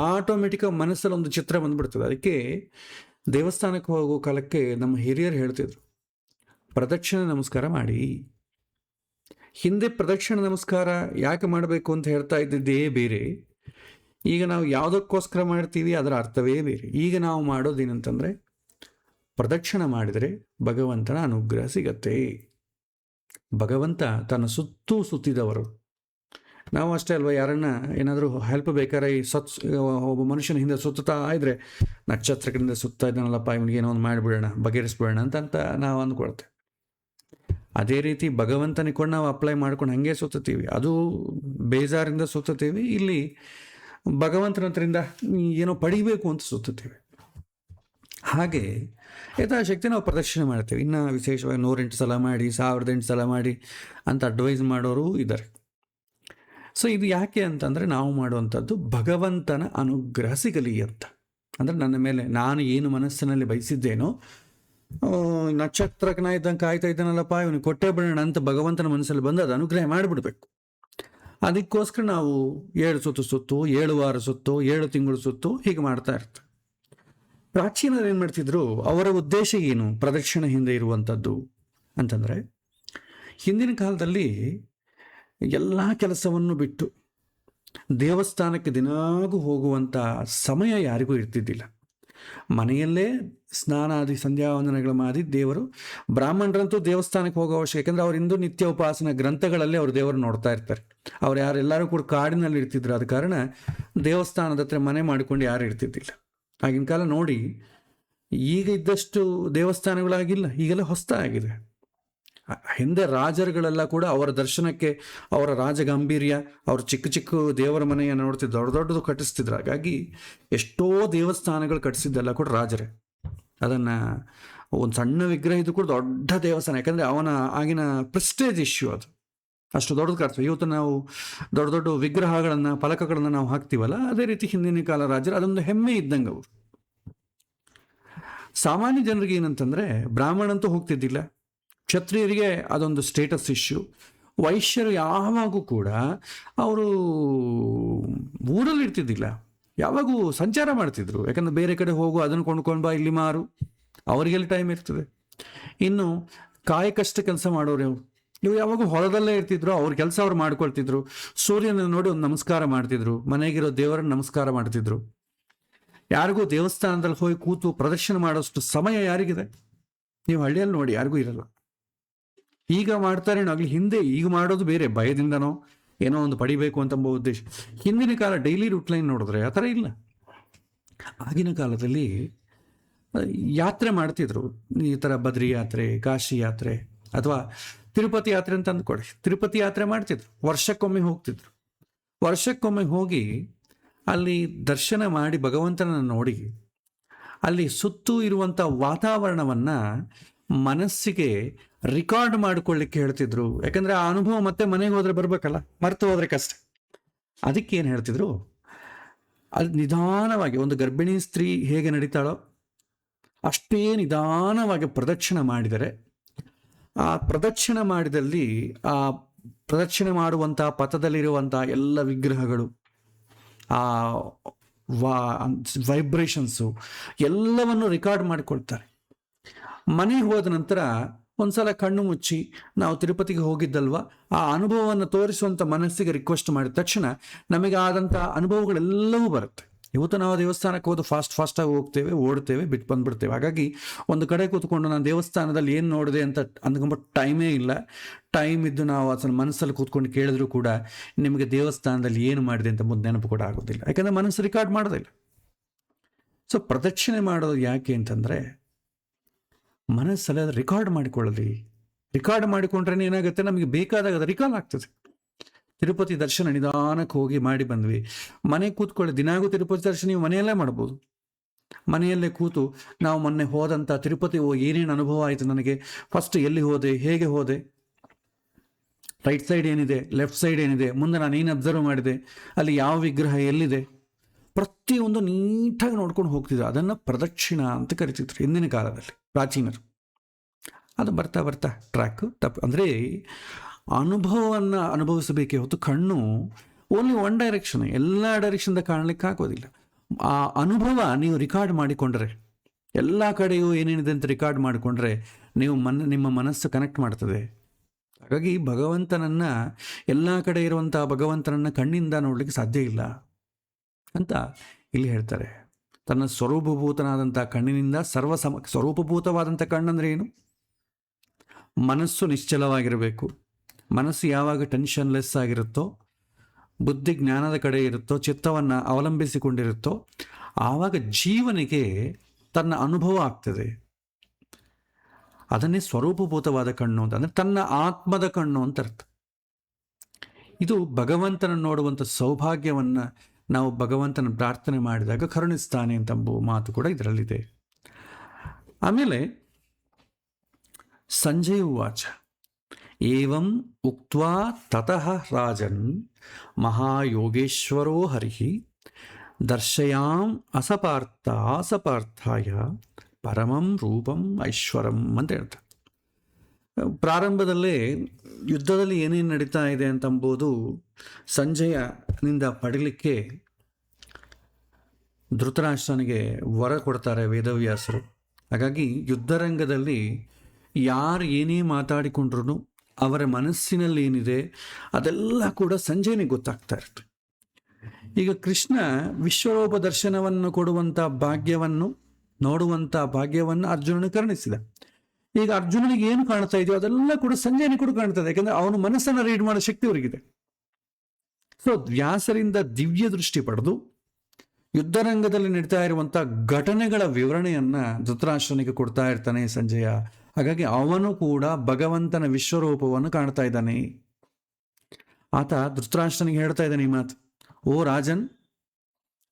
ಆಟೋಮೆಟಿಕಾಗಿ ಮನಸ್ಸಲ್ಲಿ ಒಂದು ಚಿತ್ರ ಬಂದ್ಬಿಡ್ತದೆ. ಅದಕ್ಕೆ ದೇವಸ್ಥಾನಕ್ಕೆ ಹೋಗೋ ಕಾಲಕ್ಕೆ ನಮ್ಮ ಹಿರಿಯರು ಹೇಳ್ತಿದ್ರು, ಪ್ರದಕ್ಷಿಣೆ ನಮಸ್ಕಾರ ಮಾಡಿ. ಹಿಂದೆ ಪ್ರದಕ್ಷಿಣೆ ನಮಸ್ಕಾರ ಯಾಕೆ ಮಾಡಬೇಕು ಅಂತ ಹೇಳ್ತಾ ಇದ್ದಿದ್ದೇ ಬೇರೆ. ಈಗ ನಾವು ಯಾವುದಕ್ಕೋಸ್ಕರ ಮಾಡ್ತೀವಿ ಅದರ ಅರ್ಥವೇ ಬೇರೆ. ಈಗ ನಾವು ಮಾಡೋದೇನಂತಂದರೆ, ಪ್ರದಕ್ಷಿಣೆ ಮಾಡಿದರೆ ಭಗವಂತನ ಅನುಗ್ರಹ ಸಿಗತ್ತೆ. ಭಗವಂತ ತನ್ನ ಸುತ್ತೂ ಸುತ್ತಿದವರು. ನಾವು ಅಷ್ಟೇ ಅಲ್ವಾ, ಯಾರನ್ನ ಏನಾದರೂ ಹೆಲ್ಪ್ ಬೇಕಾದ್ರೆ ಈ ಒಬ್ಬ ಮನುಷ್ಯನ ಹಿಂದೆ ಸುತ್ತಾ ಇದ್ರೆ, ನಕ್ಷತ್ರಗಳಿಂದ ಸುತ್ತಾ ಇದ್ದಾನಲ್ಲಪ್ಪ, ಇವನಿಗೆ ಏನೋ ಒಂದು ಮಾಡಿಬಿಡೋಣ, ಬಗೆಹರಿಸ್ಬಿಡೋಣ ಅಂತ ನಾವು ಅಂದ್ಕೊಳ್ತೇವೆ. ಅದೇ ರೀತಿ ಭಗವಂತನಿಗೆ ಕೊಂಡು ನಾವು ಅಪ್ಲೈ ಮಾಡ್ಕೊಂಡು ಹಾಗೆ ಸುತ್ತೀವಿ. ಅದು ಬೇಜಾರಿಂದ ಸುತ್ತೀವಿ. ಇಲ್ಲಿ ಭಗವಂತನ ಹತ್ರದಿಂದ ಏನೋ ಪಡಿಬೇಕು ಅಂತ ಸುತ್ತೀವಿ. ಹಾಗೆ ಯಥಾಶಕ್ತಿ ನಾವು ಪ್ರದಕ್ಷಿಣೆ ಮಾಡ್ತೇವೆ. ಇನ್ನು ವಿಶೇಷವಾಗಿ 108 ಸಲ ಮಾಡಿ, 1008 ಸಲ ಮಾಡಿ ಅಂತ ಅಡ್ವೈಸ್ ಮಾಡೋರು ಇದ್ದಾರೆ. ಸೊ ಇದು ಯಾಕೆ ಅಂತಂದರೆ, ನಾವು ಮಾಡುವಂಥದ್ದು ಭಗವಂತನ ಅನುಗ್ರಹ ಸಿಗಲಿ ಅಂತ. ಅಂದರೆ ನನ್ನ ಮೇಲೆ ನಾನು ಏನು ಮನಸ್ಸಿನಲ್ಲಿ ಬಯಸಿದ್ದೇನೋ, ನಕ್ಷತ್ರಕ್ಕೆ ನಾ ಇದ್ದಂಗೆ ಕಾಯ್ತಾ ಇದ್ದಾನಲ್ಲಪ್ಪ, ಇವನಿಗೆ ಕೊಟ್ಟೇ ಬಿಡೋಣ ಅಂತ ಭಗವಂತನ ಮನಸ್ಸಲ್ಲಿ ಬಂದು ಅದು ಅನುಗ್ರಹ ಮಾಡಿಬಿಡ್ಬೇಕು. ಅದಕ್ಕೋಸ್ಕರ ನಾವು 7 ಸುತ್ತು, 7 ವಾರ ಸುತ್ತು, 7 ತಿಂಗಳು ಸುತ್ತು ಹೀಗೆ ಮಾಡ್ತಾ ಇರ್ತಾರೆ. ಪ್ರಾಚೀನರು ಏನು ಮಾಡ್ತಿದ್ರು, ಅವರ ಉದ್ದೇಶ ಏನು ಪ್ರದಕ್ಷಿಣೆ ಹಿಂದೆ ಇರುವಂಥದ್ದು ಅಂತಂದರೆ, ಹಿಂದಿನ ಕಾಲದಲ್ಲಿ ಎಲ್ಲ ಕೆಲಸವನ್ನು ಬಿಟ್ಟು ದೇವಸ್ಥಾನಕ್ಕೆ ದಿನಾಗೂ ಹೋಗುವಂಥ ಸಮಯ ಯಾರಿಗೂ ಇರ್ತಿದ್ದಿಲ್ಲ. ಮನೆಯಲ್ಲೇ ಸ್ನಾನಾದಿ ಸಂಧ್ಯಾವಂದನೆಗಳು ಮಾಡಿ ದೇವರು, ಬ್ರಾಹ್ಮಣರಂತೂ ದೇವಸ್ಥಾನಕ್ಕೆ ಹೋಗೋ ಅವಶ್ಯಕ, ಯಾಕೆಂದರೆ ಅವ್ರು ಇಂದು ನಿತ್ಯ ಉಪಾಸನ ಗ್ರಂಥಗಳಲ್ಲಿ ಅವ್ರು ದೇವರು ನೋಡ್ತಾ ಇರ್ತಾರೆ. ಅವ್ರು ಯಾರೆಲ್ಲರೂ ಕೂಡ ಕಾಡಿನಲ್ಲಿ ಇರ್ತಿದ್ರು. ಆದ ಕಾರಣ ದೇವಸ್ಥಾನದ ಹತ್ರ ಮನೆ ಮಾಡಿಕೊಂಡು ಯಾರು ಇರ್ತಿದ್ದಿಲ್ಲ. ಆಗಿನ ಕಾಲ ನೋಡಿ, ಈಗ ಇದ್ದಷ್ಟು ದೇವಸ್ಥಾನಗಳಾಗಿಲ್ಲ, ಈಗೆಲ್ಲ ಹೊಸದಾಗಿದೆ. ಹಿಂದೆ ರಾಜರುಗಳೆಲ್ಲ ಕೂಡ ಅವರ ದರ್ಶನಕ್ಕೆ, ಅವರ ರಾಜಗಾಂಭೀರ್ಯ, ಅವರು ಚಿಕ್ಕ ಚಿಕ್ಕ ದೇವರ ಮನೆಯನ್ನು ನೋಡ್ತಿದ್ದು, ದೊಡ್ಡ ದೊಡ್ಡದು ಕಟ್ಟಿಸ್ತಿದ್ರು. ಹಾಗಾಗಿ ಎಷ್ಟೋ ದೇವಸ್ಥಾನಗಳು ಕಟ್ಟಿಸಿದ್ದೆಲ್ಲ ಕೂಡ ರಾಜರೇ. ಅದನ್ನು ಒಂದು ಸಣ್ಣ ವಿಗ್ರಹ ಇದು ಕೂಡ ದೊಡ್ಡ ದೇವಸ್ಥಾನ, ಯಾಕಂದರೆ ಅವನ ಆಗಿನ ಪ್ರೆಸ್ಟೇಜ್ ಇಶ್ಯೂ ಅದು. ಅಷ್ಟು ದೊಡ್ಡದು ಕಾಡ್ತವೆ. ಇವತ್ತು ನಾವು ದೊಡ್ಡ ದೊಡ್ಡ ವಿಗ್ರಹಗಳನ್ನು, ಫಲಕಗಳನ್ನು ನಾವು ಹಾಕ್ತೀವಲ್ಲ, ಅದೇ ರೀತಿ ಹಿಂದಿನ ಕಾಲ ರಾಜರು ಅದೊಂದು ಹೆಮ್ಮೆ ಇದ್ದಂಗೆ ಅವರು. ಸಾಮಾನ್ಯ ಜನರಿಗೆ ಏನಂತಂದರೆ, ಬ್ರಾಹ್ಮಣಂತೂ ಹೋಗ್ತಿದ್ದಿಲ್ಲ, ಕ್ಷತ್ರಿಯರಿಗೆ ಅದೊಂದು ಸ್ಟೇಟಸ್ ಇಶ್ಯೂ. ವೈಶ್ಯರು ಯಾವಾಗೂ ಕೂಡ ಅವರು ಊರಲ್ಲಿ ಇರ್ತಿದ್ದಿಲ್ಲ, ಯಾವಾಗೂ ಸಂಚಾರ ಮಾಡ್ತಿದ್ರು. ಯಾಕಂದರೆ ಬೇರೆ ಕಡೆ ಹೋಗು, ಅದನ್ನು ಕೊಂಡ್ಕೊಂಡು ಬಾ, ಇಲ್ಲಿ ಮಾರು, ಅವರಿಗೆಲ್ಲ ಟೈಮ್ ಇರ್ತದೆ. ಇನ್ನು ಕಾಯಕಷ್ಟ ಕೆಲಸ ಮಾಡೋರು ಇವು ಯಾವಾಗ ಹೊಲದಲ್ಲೇ ಇರ್ತಿದ್ರು, ಅವ್ರ ಕೆಲಸ ಅವ್ರು ಮಾಡ್ಕೊಳ್ತಿದ್ರು. ಸೂರ್ಯನ ನೋಡಿ ಒಂದು ನಮಸ್ಕಾರ ಮಾಡ್ತಿದ್ರು, ಮನೆಗಿರೋ ದೇವರನ್ನ ನಮಸ್ಕಾರ ಮಾಡ್ತಿದ್ರು. ಯಾರಿಗೂ ದೇವಸ್ಥಾನದಲ್ಲಿ ಹೋಗಿ ಕೂತು ಪ್ರದರ್ಶನ ಮಾಡೋಷ್ಟು ಸಮಯ ಯಾರಿಗಿದೆ? ನೀವು ಹಳ್ಳಿಯಲ್ಲಿ ನೋಡಿ, ಯಾರಿಗೂ ಇರಲ್ಲ. ಈಗ ಮಾಡ್ತಾರೇನೋ ಆಗಲಿ, ಹಿಂದೆ ಈಗ ಮಾಡೋದು ಬೇರೆ, ಭಯದಿಂದನೋ ಏನೋ ಒಂದು ಪಡಿಬೇಕು ಅಂತ ಉದ್ದೇಶ. ಹಿಂದಿನ ಕಾಲ ಡೈಲಿ ರೂಟ್ಲೈನ್ ನೋಡಿದ್ರೆ ಆ ಥರ ಇಲ್ಲ. ಆಗಿನ ಕಾಲದಲ್ಲಿ ಯಾತ್ರೆ ಮಾಡ್ತಿದ್ರು, ಈ ಥರ ಬದ್ರಿ ಯಾತ್ರೆ, ಕಾಶಿ ಯಾತ್ರೆ, ಅಥವಾ ತಿರುಪತಿ ಯಾತ್ರೆ ಅಂತ ಅಂದ್ಕೊಡಿ. ತಿರುಪತಿ ಯಾತ್ರೆ ಮಾಡ್ತಿದ್ರು, ವರ್ಷಕ್ಕೊಮ್ಮೆ ಹೋಗ್ತಿದ್ರು. ವರ್ಷಕ್ಕೊಮ್ಮೆ ಹೋಗಿ ಅಲ್ಲಿ ದರ್ಶನ ಮಾಡಿ ಭಗವಂತನನ್ನು ನೋಡಿ, ಅಲ್ಲಿ ಸುತ್ತೂ ಇರುವಂಥ ವಾತಾವರಣವನ್ನು ಮನಸ್ಸಿಗೆ ರಿಕಾರ್ಡ್ ಮಾಡಿಕೊಳ್ಳಿಕ್ಕೆ ಹೇಳ್ತಿದ್ರು. ಯಾಕಂದರೆ ಆ ಅನುಭವ ಮತ್ತೆ ಮನೆಗೆ ಹೋದರೆ ಬರಬೇಕಲ್ಲ, ಮರೆತು ಹೋದರೆ ಕಷ್ಟ. ಅದಕ್ಕೆ ಏನು ಹೇಳ್ತಿದ್ರು, ಅದು ನಿಧಾನವಾಗಿ ಒಂದು ಗರ್ಭಿಣಿ ಸ್ತ್ರೀ ಹೇಗೆ ನಡೀತಾಳೋ ಅಷ್ಟೇ ನಿಧಾನವಾಗಿ ಪ್ರದಕ್ಷಿಣೆ ಮಾಡಿದರೆ, ಆ ಪ್ರದಕ್ಷಿಣೆ ಮಾಡಿದಲ್ಲಿ ಆ ಪ್ರದಕ್ಷಿಣೆ ಮಾಡುವಂಥ ಪಥದಲ್ಲಿರುವಂಥ ಎಲ್ಲ ವಿಗ್ರಹಗಳು, ಆ ವೈಬ್ರೇಷನ್ಸು ಎಲ್ಲವನ್ನು ರೆಕಾರ್ಡ್ ಮಾಡಿಕೊಳ್ತಾರೆ. ಮನೆಗೆ ಹೋದ ನಂತರ ಒಂದ್ಸಲ ಕಣ್ಣು ಮುಚ್ಚಿ ನಾವು ತಿರುಪತಿಗೆ ಹೋಗಿದ್ದಲ್ವ, ಆ ಅನುಭವವನ್ನು ತೋರಿಸುವಂಥ ಮನಸ್ಸಿಗೆ ರಿಕ್ವೆಸ್ಟ್ ಮಾಡಿದ ತಕ್ಷಣ ನಮಗೆ ಆದಂಥ ಅನುಭವಗಳೆಲ್ಲವೂ ಬರುತ್ತೆ. ಇವತ್ತು ನಾವು ದೇವಸ್ಥಾನಕ್ಕೆ ಹೋದು ಫಾಸ್ಟಾಗಿ ಹೋಗ್ತೇವೆ, ಓಡ್ತೇವೆ, ಬಿಟ್ಟು ಬಂದ್ಬಿಡ್ತೇವೆ. ಹಾಗಾಗಿ ಒಂದು ಕಡೆ ಕೂತ್ಕೊಂಡು ನಾನು ದೇವಸ್ಥಾನದಲ್ಲಿ ಏನು ನೋಡಿದೆ ಅಂತ ಅಂದ್ಕೊಂಬಿಟ್ಟು ಟೈಮೇ ಇಲ್ಲ. ಟೈಮ್ ಇದ್ದು ನಾವು ಅದನ್ನು ಮನಸ್ಸಲ್ಲಿ ಕೂತ್ಕೊಂಡು ಕೇಳಿದ್ರು ಕೂಡ ನಿಮಗೆ ದೇವಸ್ಥಾನದಲ್ಲಿ ಏನು ಮಾಡಿದೆ ಅಂತ ಮುಂದೆ ನೆನಪು ಕೂಡ ಆಗೋದಿಲ್ಲ, ಯಾಕಂದರೆ ಮನಸ್ಸು ರಿಕಾರ್ಡ್ ಮಾಡೋದಿಲ್ಲ. ಸೊ ಪ್ರದಕ್ಷಿಣೆ ಮಾಡೋದು ಯಾಕೆ ಅಂತಂದರೆ, ಮನಸ್ಸಲ್ಲಿ ಅದು ರಿಕಾರ್ಡ್ ಮಾಡಿಕೊಳ್ಳಲಿ. ರಿಕಾರ್ಡ್ ಮಾಡಿಕೊಂಡ್ರೆ ಏನಾಗುತ್ತೆ, ನಮಗೆ ಬೇಕಾದಾಗ ಅದು ರಿಕಾಲ್ ಆಗ್ತದೆ. ತಿರುಪತಿ ದರ್ಶನ ನಿಧಾನಕ್ಕೆ ಹೋಗಿ ಮಾಡಿ ಬಂದ್ವಿ, ಮನೆಗೆ ಕೂತ್ಕೊಳ್ಳಿ. ದಿನಾಗೂ ತಿರುಪತಿ ದರ್ಶನ ನೀವು ಮನೆಯಲ್ಲೇ ಮಾಡ್ಬೋದು. ಮನೆಯಲ್ಲೇ ಕೂತು ನಾವು ಮೊನ್ನೆ ಹೋದಂಥ ತಿರುಪತಿ ಏನೇನು ಅನುಭವ ಆಯಿತು ನನಗೆ, ಫಸ್ಟ್ ಎಲ್ಲಿ ಹೋದೆ, ಹೇಗೆ ಹೋದೆ, ರೈಟ್ ಸೈಡ್ ಏನಿದೆ, ಲೆಫ್ಟ್ ಸೈಡ್ ಏನಿದೆ, ಮುಂದೆ ನಾನು ಏನು ಅಬ್ಸರ್ವ್ ಮಾಡಿದೆ, ಅಲ್ಲಿ ಯಾವ ವಿಗ್ರಹ ಎಲ್ಲಿದೆ, ಪ್ರತಿಯೊಂದು ನೀಟಾಗಿ ನೋಡ್ಕೊಂಡು ಹೋಗ್ತಿದ್ರು. ಅದನ್ನು ಪ್ರದಕ್ಷಿಣ ಅಂತ ಕರಿತಿದ್ರು ಹಿಂದಿನ ಕಾಲದಲ್ಲಿ ಪ್ರಾಚೀನರು. ಅದು ಬರ್ತಾ ಬರ್ತಾ ಟ್ರ್ಯಾಕ್ ತಪ್ಪು. ಅಂದರೆ ಅನುಭವವನ್ನು ಅನುಭವಿಸಬೇಕೇ ಹೊತ್ತು ಕಣ್ಣು ಓನ್ಲಿ ಒನ್ ಡೈರೆಕ್ಷನ್, ಎಲ್ಲ ಡೈರೆಕ್ಷನ್ದ ಕಾಣಲಿಕ್ಕೆ ಆಗೋದಿಲ್ಲ. ಆ ಅನುಭವ ನೀವು ರಿಕಾರ್ಡ್ ಮಾಡಿಕೊಂಡ್ರೆ, ಎಲ್ಲ ಕಡೆಯೂ ಏನೇನಿದೆ ಅಂತ ರಿಕಾರ್ಡ್ ಮಾಡಿಕೊಂಡ್ರೆ ನೀವು ನಿಮ್ಮ ಮನಸ್ಸು ಕನೆಕ್ಟ್ ಮಾಡ್ತದೆ. ಹಾಗಾಗಿ ಭಗವಂತನನ್ನು, ಎಲ್ಲ ಕಡೆ ಇರುವಂಥ ಭಗವಂತನನ್ನು ಕಣ್ಣಿಂದ ನೋಡಲಿಕ್ಕೆ ಸಾಧ್ಯ ಇಲ್ಲ ಅಂತ ಇಲ್ಲಿ ಹೇಳ್ತಾರೆ. ತನ್ನ ಸ್ವರೂಪಭೂತನಾದಂಥ ಕಣ್ಣಿನಿಂದ ಸ್ವರೂಪಭೂತವಾದಂಥ ಕಣ್ಣಂದ್ರೆ ಏನು? ಮನಸ್ಸು ನಿಶ್ಚಲವಾಗಿರಬೇಕು. ಮನಸ್ಸು ಯಾವಾಗ ಟೆನ್ಷನ್ಲೆಸ್ ಆಗಿರುತ್ತೋ, ಬುದ್ಧಿ ಜ್ಞಾನದ ಕಡೆ ಇರುತ್ತೋ, ಚಿತ್ತವನ್ನು ಅವಲಂಬಿಸಿಕೊಂಡಿರುತ್ತೋ, ಆವಾಗ ಜೀವನಿಗೆ ತನ್ನ ಅನುಭವ ಆಗ್ತದೆ. ಅದನ್ನೇ ಸ್ವರೂಪಭೂತವಾದ ಕಣ್ಣು ಅಂತ, ಅಂದರೆ ತನ್ನ ಆತ್ಮದ ಕಣ್ಣು ಅಂತ ಅರ್ಥ. ಇದು ಭಗವಂತನ ನೋಡುವಂಥ ಸೌಭಾಗ್ಯವನ್ನು ನಾವು ಭಗವಂತನ ಪ್ರಾರ್ಥನೆ ಮಾಡಿದಾಗ ಕರುಣಿಸ್ತಾನೆ ಅಂತ ಮಾತು ಕೂಡ ಇದರಲ್ಲಿದೆ. ಆಮೇಲೆ ಸಂಜಯ ಉವಾಚ ಏವಂ ಉಕ್ತ್ವಾ ತತಃ ರಾಜನ್ ಮಹಾಯೋಗೇಶ್ವರೋ ಹರಿಹಿ ದರ್ಶಯಾಂ ಅಸಪಾರ್ಥಾಯ ಪರಮಂ ರೂಪಂ ಐಶ್ವರಂ ಅಂತ ಹೇಳ್ತಾರೆ. ಪ್ರಾರಂಭದಲ್ಲೇ ಯುದ್ಧದಲ್ಲಿ ಏನೇನು ನಡೀತಾ ಇದೆ ಅಂತಂಬುದು ಸಂಜಯನಿಂದ ಪಡೀಲಿಕ್ಕೆ ಧೃತರಾಷ್ಟ್ರನಿಗೆ ವರ ಕೊಡ್ತಾರೆ ವೇದವ್ಯಾಸರು. ಹಾಗಾಗಿ ಯುದ್ಧರಂಗದಲ್ಲಿ ಯಾರು ಏನೇ ಮಾತಾಡಿಕೊಂಡ್ರು ಅವರ ಮನಸ್ಸಿನಲ್ಲಿ ಏನಿದೆ ಅದೆಲ್ಲ ಕೂಡ ಸಂಜಯನಿಗೆ ಗೊತ್ತಾಗ್ತಾ ಇರುತ್ತೆ. ಈಗ ಕೃಷ್ಣ ವಿಶ್ವರೂಪ ದರ್ಶನವನ್ನು ಕೊಡುವಂಥ ಭಾಗ್ಯವನ್ನು, ನೋಡುವಂಥ ಭಾಗ್ಯವನ್ನು ಅರ್ಜುನನಿಗೆ ಕರುಣಿಸಿದ. ಈಗ ಅರ್ಜುನನಿಗೆ ಏನು ಕಾಣ್ತಾ ಇದೆಯೋ ಅದೆಲ್ಲ ಕೂಡ ಸಂಜಯನಿಗೆ ಕೂಡ ಕಾಣ್ತದೆ, ಯಾಕಂದ್ರೆ ಅವನು ಮನಸ್ಸನ್ನು ರೀಡ್ ಮಾಡೋ ಶಕ್ತಿ ಅವರಿಗಿದೆ. ಸೊ ವ್ಯಾಸರಿಂದ ದಿವ್ಯ ದೃಷ್ಟಿ ಪಡೆದು ಯುದ್ಧರಂಗದಲ್ಲಿ ನಡೀತಾ ಇರುವಂಥ ಘಟನೆಗಳ ವಿವರಣೆಯನ್ನ ಧೃತರಾಷ್ಟ್ರನಿಗೆ ಕೊಡ್ತಾ ಇರ್ತಾನೆ ಸಂಜಯ. ಹಾಗಾಗಿ ಅವನು ಕೂಡ ಭಗವಂತನ ವಿಶ್ವರೂಪವನ್ನು ಕಾಣ್ತಾ ಇದ್ದಾನೆ. ಆತ ಧೃತರಾಷ್ಟ್ರನಿಗೆ ಹೇಳ್ತಾ ಇದ್ದಾನೆ ಈ ಮಾತು, ಓ ರಾಜನ್,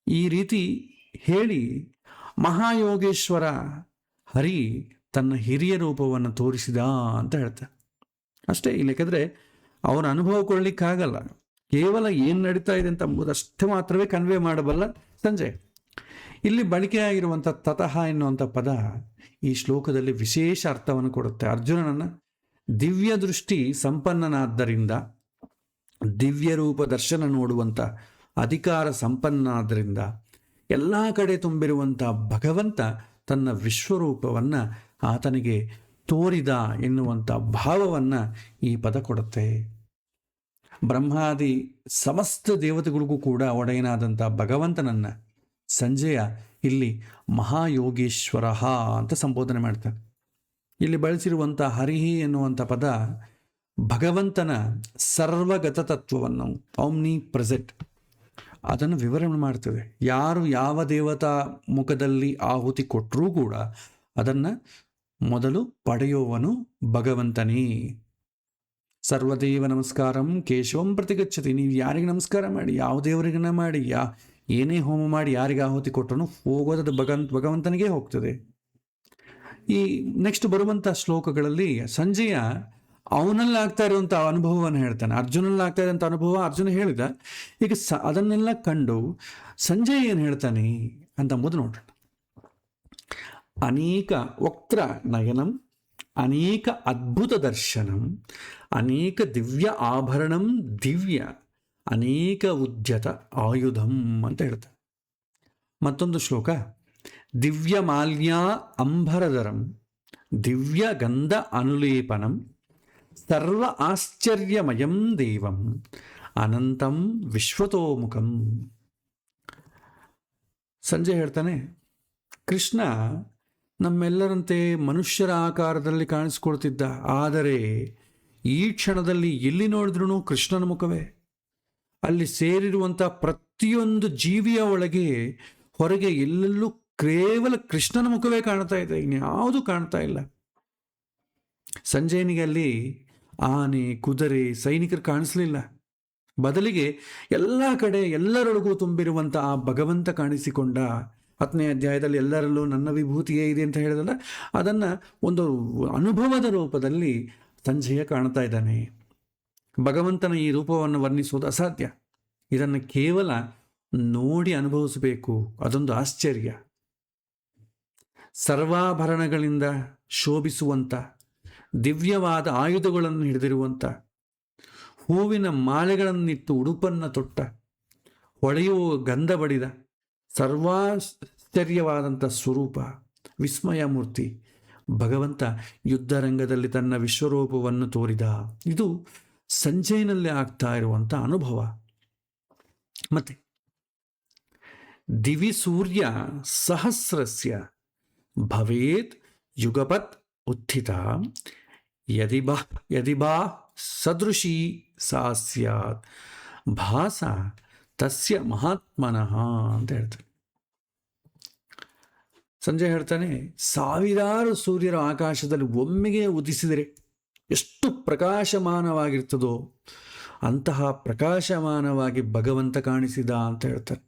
ಈ ರೀತಿ ಹೇಳಿ ಮಹಾಯೋಗೇಶ್ವರ ಹರಿ ತನ್ನ ಹಿರಿಯ ರೂಪವನ್ನು ತೋರಿಸಿದ ಅಂತ ಹೇಳ್ತಾರೆ. ಅಷ್ಟೇ. ಇಲ್ಲಿ ಯಾಕಂದರೆ ಅವನ ಅನುಭವ ಕೊಡ್ಲಿಕ್ಕಾಗಲ್ಲ. ಕೇವಲ ಏನು ನಡೀತಾ ಇದೆ ಅಂತ ಅಂಬುದಷ್ಟೇ ಮಾತ್ರವೇ ಕನ್ವೆ ಮಾಡಬಲ್ಲ ಸಂಜಯ್. ಇಲ್ಲಿ ಬಳಕೆಯಾಗಿರುವಂಥ ತತಃ ಎನ್ನುವಂಥ ಪದ ಈ ಶ್ಲೋಕದಲ್ಲಿ ವಿಶೇಷ ಅರ್ಥವನ್ನು ಕೊಡುತ್ತೆ. ಅರ್ಜುನನನ್ನು ದಿವ್ಯ ದೃಷ್ಟಿ ಸಂಪನ್ನನಾದ್ದರಿಂದ, ದಿವ್ಯ ರೂಪ ದರ್ಶನ ನೋಡುವಂಥ ಅಧಿಕಾರ ಸಂಪನ್ನನಾದ್ದರಿಂದ, ಎಲ್ಲ ಕಡೆ ತುಂಬಿರುವಂಥ ಭಗವಂತ ತನ್ನ ವಿಶ್ವರೂಪವನ್ನು ಆತನಿಗೆ ತೋರಿದ ಎನ್ನುವಂಥ ಭಾವವನ್ನು ಈ ಪದ ಕೊಡುತ್ತೆ. ಬ್ರಹ್ಮಾದಿ ಸಮಸ್ತ ದೇವತೆಗಳಿಗೂ ಕೂಡ ಒಡೆಯನಾದಂಥ ಭಗವಂತನನ್ನು ಸಂಜಯ ಇಲ್ಲಿ ಮಹಾಯೋಗೇಶ್ವರ ಅಂತ ಸಂಬೋಧನೆ ಮಾಡ್ತಾನೆ. ಇಲ್ಲಿ ಬಳಸಿರುವಂಥ ಹರಿಹಿ ಎನ್ನುವಂಥ ಪದ ಭಗವಂತನ ಸರ್ವಗತ ತತ್ವವನ್ನು, ಆಮ್ನಿ ಪ್ರೆಸೆಂಟ್, ಅದನ್ನು ವಿವರಣೆ ಮಾಡ್ತದೆ. ಯಾರು ಯಾವ ದೇವತಾ ಮುಖದಲ್ಲಿ ಆಹುತಿ ಕೊಟ್ಟರೂ ಕೂಡ ಅದನ್ನು ಮೊದಲು ಪಡೆಯುವವನು ಭಗವಂತನೇ. ಸರ್ವದೇವ ನಮಸ್ಕಾರಂ ಕೇಶವಂ ಪ್ರತಿಗಚ್ಚತಿ. ನೀವು ಯಾರಿಗೆ ನಮಸ್ಕಾರ ಮಾಡಿ, ಯಾವ ದೇವರಿಗನ್ನ ಮಾಡಿ, ಏನೇ ಹೋಮ ಮಾಡಿ, ಯಾರಿಗೆ ಆಹುತಿ ಕೊಟ್ಟರು ಹೋಗೋದು ಭಗವಂತನಿಗೆ ಹೋಗ್ತದೆ. ಈ ನೆಕ್ಸ್ಟ್ ಬರುವಂಥ ಶ್ಲೋಕಗಳಲ್ಲಿ ಸಂಜಯ ಅವನಲ್ಲಿ ಆಗ್ತಾ ಇರುವಂಥ ಅನುಭವವನ್ನು ಹೇಳ್ತಾನೆ. ಅರ್ಜುನಲ್ಲಿ ಆಗ್ತಾ ಇರುವಂಥ ಅನುಭವ ಅರ್ಜುನ ಹೇಳಿದ. ಈಗ ಅದನ್ನೆಲ್ಲ ಕಂಡು ಸಂಜಯ್ ಏನು ಹೇಳ್ತಾನೆ ಅಂತ ಅಂಬುದು ನೋಡೋಣ. ಅನೇಕ ವಕ್ತ್ರ ನಯನಂ, ಅನೇಕ ಅದ್ಭುತ ದರ್ಶನಂ, ಅನೇಕ ದಿವ್ಯ ಆಭರಣಂ ದಿವ್ಯ, ಅನೇಕ ಉದ್ಯತ ಆಯುಧಂ ಅಂತ ಹೇಳ್ತಾರೆ. ಮತ್ತೊಂದು ಶ್ಲೋಕ, ದಿವ್ಯ ಮಾಲ್ಯ ಅಂಬರಧರಂ, ದಿವ್ಯ ಗಂಧ ಅನುಲೇಪನಂ, ಸರ್ವ ಆಶ್ಚರ್ಯಮಯಂ ದೇವಂ, ಅನಂತಂ ವಿಶ್ವತೋಮುಖಂ. ಸಂಜಯ್ ಹೇಳ್ತಾನೆ, ಕೃಷ್ಣ ನಮ್ಮೆಲ್ಲರಂತೆ ಮನುಷ್ಯರ ಆಕಾರದಲ್ಲಿ ಕಾಣಿಸ್ಕೊಳ್ತಿದ್ದ. ಆದರೆ ಈ ಕ್ಷಣದಲ್ಲಿ ಎಲ್ಲಿ ನೋಡಿದ್ರೂ ಕೃಷ್ಣನ ಮುಖವೇ. ಅಲ್ಲಿ ಸೇರಿರುವಂಥ ಪ್ರತಿಯೊಂದು ಜೀವಿಯ ಒಳಗೆ ಹೊರಗೆ ಎಲ್ಲೆಲ್ಲೂ ಕೇವಲ ಕೃಷ್ಣನ ಮುಖವೇ ಕಾಣ್ತಾ ಇದೆ, ಇನ್ಯಾವುದೂ ಕಾಣ್ತಾ ಇಲ್ಲ. ಸಂಜಯನಿಗೆ ಅಲ್ಲಿ ಆನೆ, ಕುದುರೆ, ಸೈನಿಕರು ಕಾಣಿಸ್ಲಿಲ್ಲ. ಬದಲಿಗೆ ಎಲ್ಲ ಕಡೆ ಎಲ್ಲರೊಳಗೂ ತುಂಬಿರುವಂಥ ಆ ಭಗವಂತ ಕಾಣಿಸಿಕೊಂಡ. 10ನೇ ಅಧ್ಯಾಯದಲ್ಲಿ ಎಲ್ಲರಲ್ಲೂ ನನ್ನ ವಿಭೂತಿಯೇ ಇದೆ ಅಂತ ಹೇಳಿದಲ್ಲ, ಅದನ್ನು ಒಂದು ಅನುಭವದ ರೂಪದಲ್ಲಿ ಸಂಜಯ ಕಾಣ್ತಾ ಇದ್ದಾನೆ. ಭಗವಂತನ ಈ ರೂಪವನ್ನು ವರ್ಣಿಸುವುದು ಅಸಾಧ್ಯ. ಇದನ್ನು ಕೇವಲ ನೋಡಿ ಅನುಭವಿಸಬೇಕು. ಅದೊಂದು ಆಶ್ಚರ್ಯ. ಸರ್ವಾಭರಣಗಳಿಂದ ಶೋಭಿಸುವಂಥ, ದಿವ್ಯವಾದ ಆಯುಧಗಳನ್ನು ಹಿಡಿದಿರುವಂಥ, ಹೂವಿನ ಮಾಲೆಗಳನ್ನಿಟ್ಟು ಉಡುಪನ್ನು ತೊಟ್ಟ, ಹೊಳೆಯುವ ಗಂಧ ಬಡಿದ, ಸರ್ವಾಶ್ಚರ್ಯವಾದಂಥ ಸ್ವರೂಪ, ವಿಸ್ಮಯ ಮೂರ್ತಿ ಭಗವಂತ ಯುದ್ಧರಂಗದಲ್ಲಿ ತನ್ನ ವಿಶ್ವರೂಪವನ್ನು ತೋರಿದ. ಇದು ಸಂಜಯನಲ್ಲಿ ಆಗ್ತಾ ಇರುವಂಥ ಅನುಭವ. ಮತ್ತೆ ದಿವಿ ಸೂರ್ಯ ಸಹಸ್ರಸ್ಯ ಭವೇತ್ ಯುಗಪತ್ ಉತ್ಥಿತ ಯದಿ ಬಾ ಸದೃಶಿ ಸಾ ಸ್ಯಾತ್ ಭಾಸ ತಸ್ಯ ಮಹಾತ್ಮನಃ ಅಂತ ಹೇಳ್ತಾನೆ. ಸಂಜಯ್ ಹೇಳ್ತಾನೆ, ಸಾವಿರಾರು ಸೂರ್ಯರ ಆಕಾಶದಲ್ಲಿ ಒಮ್ಮೆಗೆ ಉದಿಸಿದರೆ ಎಷ್ಟು ಪ್ರಕಾಶಮಾನವಾಗಿರ್ತದೋ ಅಂತಹ ಪ್ರಕಾಶಮಾನವಾಗಿ ಭಗವಂತ ಕಾಣಿಸಿದ ಅಂತ ಹೇಳ್ತಾರೆ.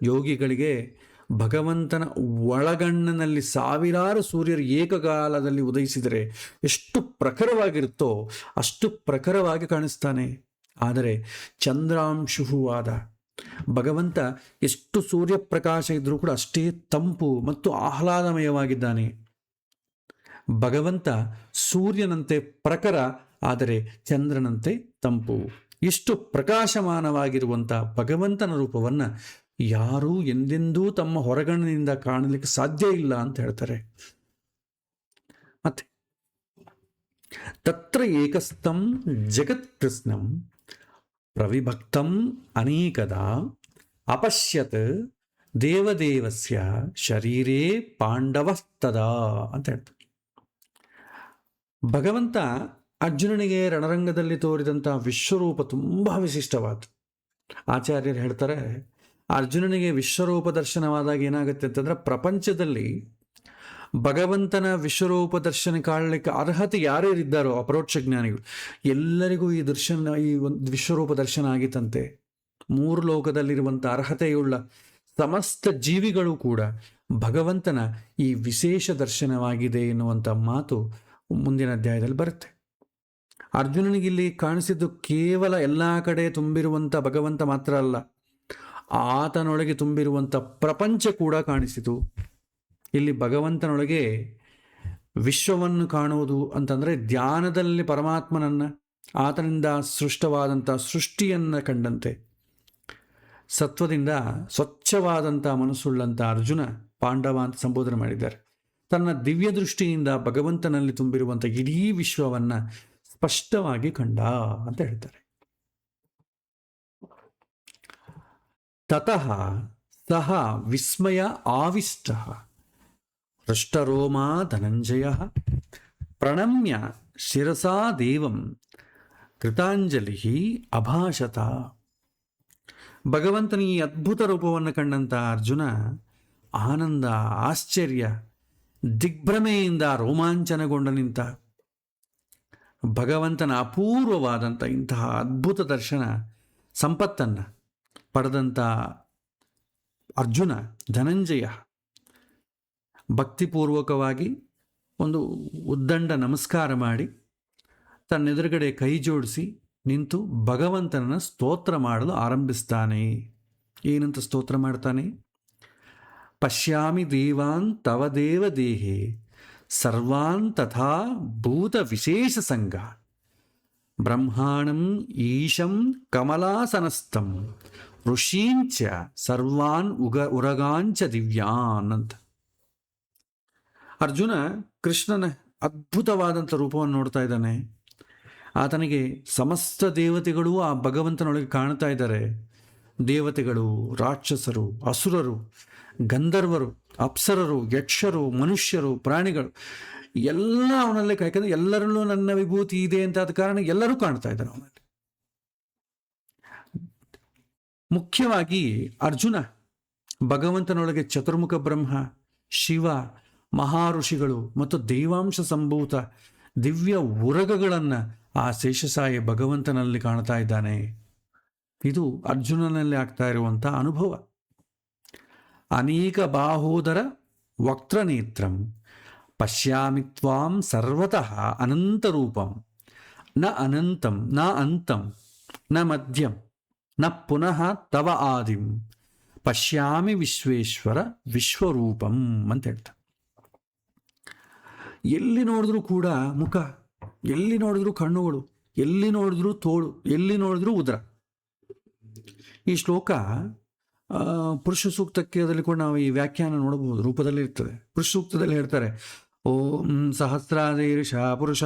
ಯೋಗಿಗಳಿಗೆ ಭಗವಂತನ ಒಳಗಣ್ಣಿನಲ್ಲಿ ಸಾವಿರಾರು ಸೂರ್ಯರು ಏಕಕಾಲದಲ್ಲಿ ಉದಯಿಸಿದರೆ ಎಷ್ಟು ಪ್ರಖರವಾಗಿರುತ್ತೋ ಅಷ್ಟು ಪ್ರಖರವಾಗಿ ಕಾಣಿಸ್ತಾನೆ. ಆದರೆ ಚಂದ್ರಾಂಶುವಾದ ಭಗವಂತ ಎಷ್ಟು ಸೂರ್ಯಪ್ರಕಾಶ ಇದ್ರೂ ಕೂಡ ಅಷ್ಟೇ ತಂಪು ಮತ್ತು ಆಹ್ಲಾದಮಯವಾಗಿದ್ದಾನೆ. ಭಗವಂತ ಸೂರ್ಯನಂತೆ ಪ್ರಖರ, ಆದರೆ ಚಂದ್ರನಂತೆ ತಂಪು. ಇಷ್ಟು ಪ್ರಕಾಶಮಾನವಾಗಿರುವಂಥ ಭಗವಂತನ ರೂಪವನ್ನು ಯಾರೂ ಎಂದೆಂದೂ ತಮ್ಮ ಹೊರಗಣ್ಣಿನಿಂದ ಕಾಣಲಿಕ್ಕೆ ಸಾಧ್ಯ ಇಲ್ಲ ಅಂತ ಹೇಳ್ತಾರೆ. ಮತ್ತೆ ತತ್ರ ಏಕಸ್ಥಂ ಜಗತ್ಕೃಷ್ಣಂ ಪ್ರವಿಭಕ್ತಂ ಅನೇಕದಾ ಅಪಶ್ಯತ್ ದೇವದೇವಸ್ಯ ಶರೀರೇ ಪಾಂಡವಸ್ತದಾ ಅಂತ ಹೇಳ್ತಾರೆ. ಭಗವಂತ ಅರ್ಜುನನಿಗೆ ರಣರಂಗದಲ್ಲಿ ತೋರಿದಂಥ ವಿಶ್ವರೂಪ ತುಂಬ ವಿಶಿಷ್ಟವಾದ. ಆಚಾರ್ಯರು ಹೇಳ್ತಾರೆ, ಅರ್ಜುನನಿಗೆ ವಿಶ್ವರೂಪ ದರ್ಶನವಾದಾಗ ಏನಾಗುತ್ತೆ ಅಂತಂದ್ರೆ, ಪ್ರಪಂಚದಲ್ಲಿ ಭಗವಂತನ ವಿಶ್ವರೂಪ ದರ್ಶನ ಕಾಣಲಿಕ್ಕೆ ಅರ್ಹತೆ ಯಾರ್ಯಾರಿದ್ದಾರೋ ಅಪರೋಕ್ಷ ಜ್ಞಾನಿಗಳು ಎಲ್ಲರಿಗೂ ಈ ಒಂದು ವಿಶ್ವರೂಪ ದರ್ಶನ ಆಗಿತ್ತಂತೆ. 3 ಲೋಕದಲ್ಲಿರುವಂಥ ಅರ್ಹತೆಯುಳ್ಳ ಸಮಸ್ತ ಜೀವಿಗಳು ಕೂಡ ಭಗವಂತನ ಈ ವಿಶೇಷ ದರ್ಶನವಾಗಿದೆ ಎನ್ನುವಂಥ ಮಾತು ಮುಂದಿನ ಅಧ್ಯಾಯದಲ್ಲಿ ಬರುತ್ತೆ. ಅರ್ಜುನನಿಗಿಲ್ಲಿ ಕಾಣಿಸಿದ್ದು ಕೇವಲ ಎಲ್ಲ ಕಡೆ ತುಂಬಿರುವಂಥ ಭಗವಂತ ಮಾತ್ರ ಅಲ್ಲ, ಆತನೊಳಗೆ ತುಂಬಿರುವಂಥ ಪ್ರಪಂಚ ಕೂಡ ಕಾಣಿಸಿತು. ಇಲ್ಲಿ ಭಗವಂತನೊಳಗೆ ವಿಶ್ವವನ್ನು ಕಾಣುವುದು ಅಂತಂದರೆ ಧ್ಯಾನದಲ್ಲಿ ಪರಮಾತ್ಮನನ್ನು, ಆತನಿಂದ ಸೃಷ್ಟವಾದಂಥ ಸೃಷ್ಟಿಯನ್ನು ಕಂಡಂತೆ. ಸತ್ವದಿಂದ ಸ್ವಚ್ಛವಾದಂಥ ಮನಸ್ಸುಳ್ಳಂಥ ಅರ್ಜುನ ಪಾಂಡವ ಅಂತ ಸಂಬೋಧನೆ ಮಾಡಿದ್ದಾರೆ. ತನ್ನ ದಿವ್ಯ ದೃಷ್ಟಿಯಿಂದ ಭಗವಂತನಲ್ಲಿ ತುಂಬಿರುವಂಥ ಇಡೀ ವಿಶ್ವವನ್ನು ಸ್ಪಷ್ಟವಾಗಿ ಕಂಡ ಅಂತ ಹೇಳ್ತಾರೆ. ತತಃ ಸಹ ವಿಸ್ಮಯ ಆವಿಷ್ಟ ಹೃಷ್ಟರೋಮಾ ಧನಂಜಯ ಪ್ರಣಮ್ಯ ಶಿರಸಾ ದೇವಂ ಕೃತಾಂಜಲಿ ಅಭಾಷತ. ಭಗವಂತನ ಈ ಅದ್ಭುತ ರೂಪವನ್ನು ಕಂಡಂಥ ಅರ್ಜುನ ಆನಂದ, ಆಶ್ಚರ್ಯ, ದಿಗ್ಭ್ರಮೆಯಿಂದ ರೋಮಾಂಚನಗೊಂಡ ನಿಂತ. ಭಗವಂತನ ಅಪೂರ್ವವಾದಂಥ ಇಂತಹ ಅದ್ಭುತ ದರ್ಶನ ಸಂಪತ್ತನ್ನು ಪಡೆದಂಥ ಅರ್ಜುನ ಧನಂಜಯ ಭಕ್ತಿಪೂರ್ವಕವಾಗಿ ಒಂದು ಉದ್ದಂಡ ನಮಸ್ಕಾರ ಮಾಡಿ ತನ್ನೆದುರುಗಡೆ ಕೈ ಜೋಡಿಸಿ ನಿಂತು ಭಗವಂತನನ್ನು ಸ್ತೋತ್ರ ಮಾಡಲು ಆರಂಭಿಸ್ತಾನೆ. ಏನಂತ ಸ್ತೋತ್ರ ಮಾಡ್ತಾನೆ? ಪಶ್ಯಾಮಿ ದೇವಾನ್ ತವ ದೇವ ದೇಹೇ ಸರ್ವಾನ್ ತಥಾ ಭೂತ ವಿಶೇಷ ಸಂಗ ಬ್ರಹ್ಮಾಣಂ ಈಶಂ ಕಮಲಾಸನಸ್ಥಂ ಋಷೀಂಚ ಸರ್ವಾನ್ ಉರಗಾಂಚ ದಿವ್ಯಾನ್ ಅಂತ. ಅರ್ಜುನ ಕೃಷ್ಣನ ಅದ್ಭುತವಾದಂಥ ರೂಪವನ್ನು ನೋಡ್ತಾ ಇದ್ದಾನೆ. ಆತನಿಗೆ ಸಮಸ್ತ ದೇವತೆಗಳು ಆ ಭಗವಂತನೊಳಗೆ ಕಾಣ್ತಾ ಇದ್ದಾರೆ. ದೇವತೆಗಳು, ರಾಕ್ಷಸರು, ಅಸುರರು, ಗಂಧರ್ವರು, ಅಪ್ಸರರು, ಯಕ್ಷರು, ಮನುಷ್ಯರು, ಪ್ರಾಣಿಗಳು ಎಲ್ಲ ಅವನಲ್ಲೇ ಯಾಕಂದರೆ ಎಲ್ಲರಲ್ಲೂ ನನ್ನ ವಿಭೂತಿ ಇದೆ ಅಂತ ಆದ ಕಾರಣ ಎಲ್ಲರೂ ಕಾಣ್ತಾ ಇದ್ದಾರೆ ಅವನಲ್ಲಿ. ಮುಖ್ಯವಾಗಿ ಅರ್ಜುನ ಭಗವಂತನೊಳಗೆ ಚತುರ್ಮುಖ ಬ್ರಹ್ಮ, ಶಿವ, ಮಹಾಋಷಿಗಳು ಮತ್ತು ದೈವಾಂಶ ಸಂಭೂತ ದಿವ್ಯ ಉರಗಗಳನ್ನು ಆ ಶೇಷಸಾಯಿ ಭಗವಂತನಲ್ಲಿ ಕಾಣ್ತಾ ಇದ್ದಾನೆ. ಇದು ಅರ್ಜುನನಲ್ಲಿ ಆಗ್ತಾ ಇರುವಂಥ ಅನುಭವ. ಅನೇಕ ಬಾಹೋದರ ವಕ್ತ್ರನೇತ್ರಂ ಪಶ್ಯಾಮಿ ತ್ವಾಂ ಸರ್ವತಃ ಅನಂತರೂಪಂ ನ ಅನಂತಂ ನ ಅಂತಂ ನ ಮಧ್ಯಂ ನ ಪುನಃ ತವ ಆದಿಂ ಪಶ್ಯಾಮಿ ವಿಶ್ವೇಶ್ವರ ವಿಶ್ವರೂಪಂ ಅಂತ ಹೇಳ್ತಾರೆ. ಎಲ್ಲಿ ನೋಡಿದ್ರೂ ಕೂಡ ಮುಖ, ಎಲ್ಲಿ ನೋಡಿದ್ರೂ ಕಣ್ಣುಗಳು, ಎಲ್ಲಿ ನೋಡಿದ್ರೂ ತೋಳು, ಎಲ್ಲಿ ನೋಡಿದ್ರೂ ಉದರ. ಈ ಶ್ಲೋಕ ಪುರುಷ ಸೂಕ್ತಕ್ಕೆ ಅದರಲ್ಲಿ ಕೂಡ ನಾವು ಈ ವ್ಯಾಖ್ಯಾನ ನೋಡಬಹುದು, ರೂಪದಲ್ಲಿ ಇರ್ತದೆ. ಪುರುಷ ಸೂಕ್ತದಲ್ಲಿ ಹೇಳ್ತಾರೆ, ಓಂ ಸಹಸ್ರಾದೀರ್ಷ ಪುರುಷ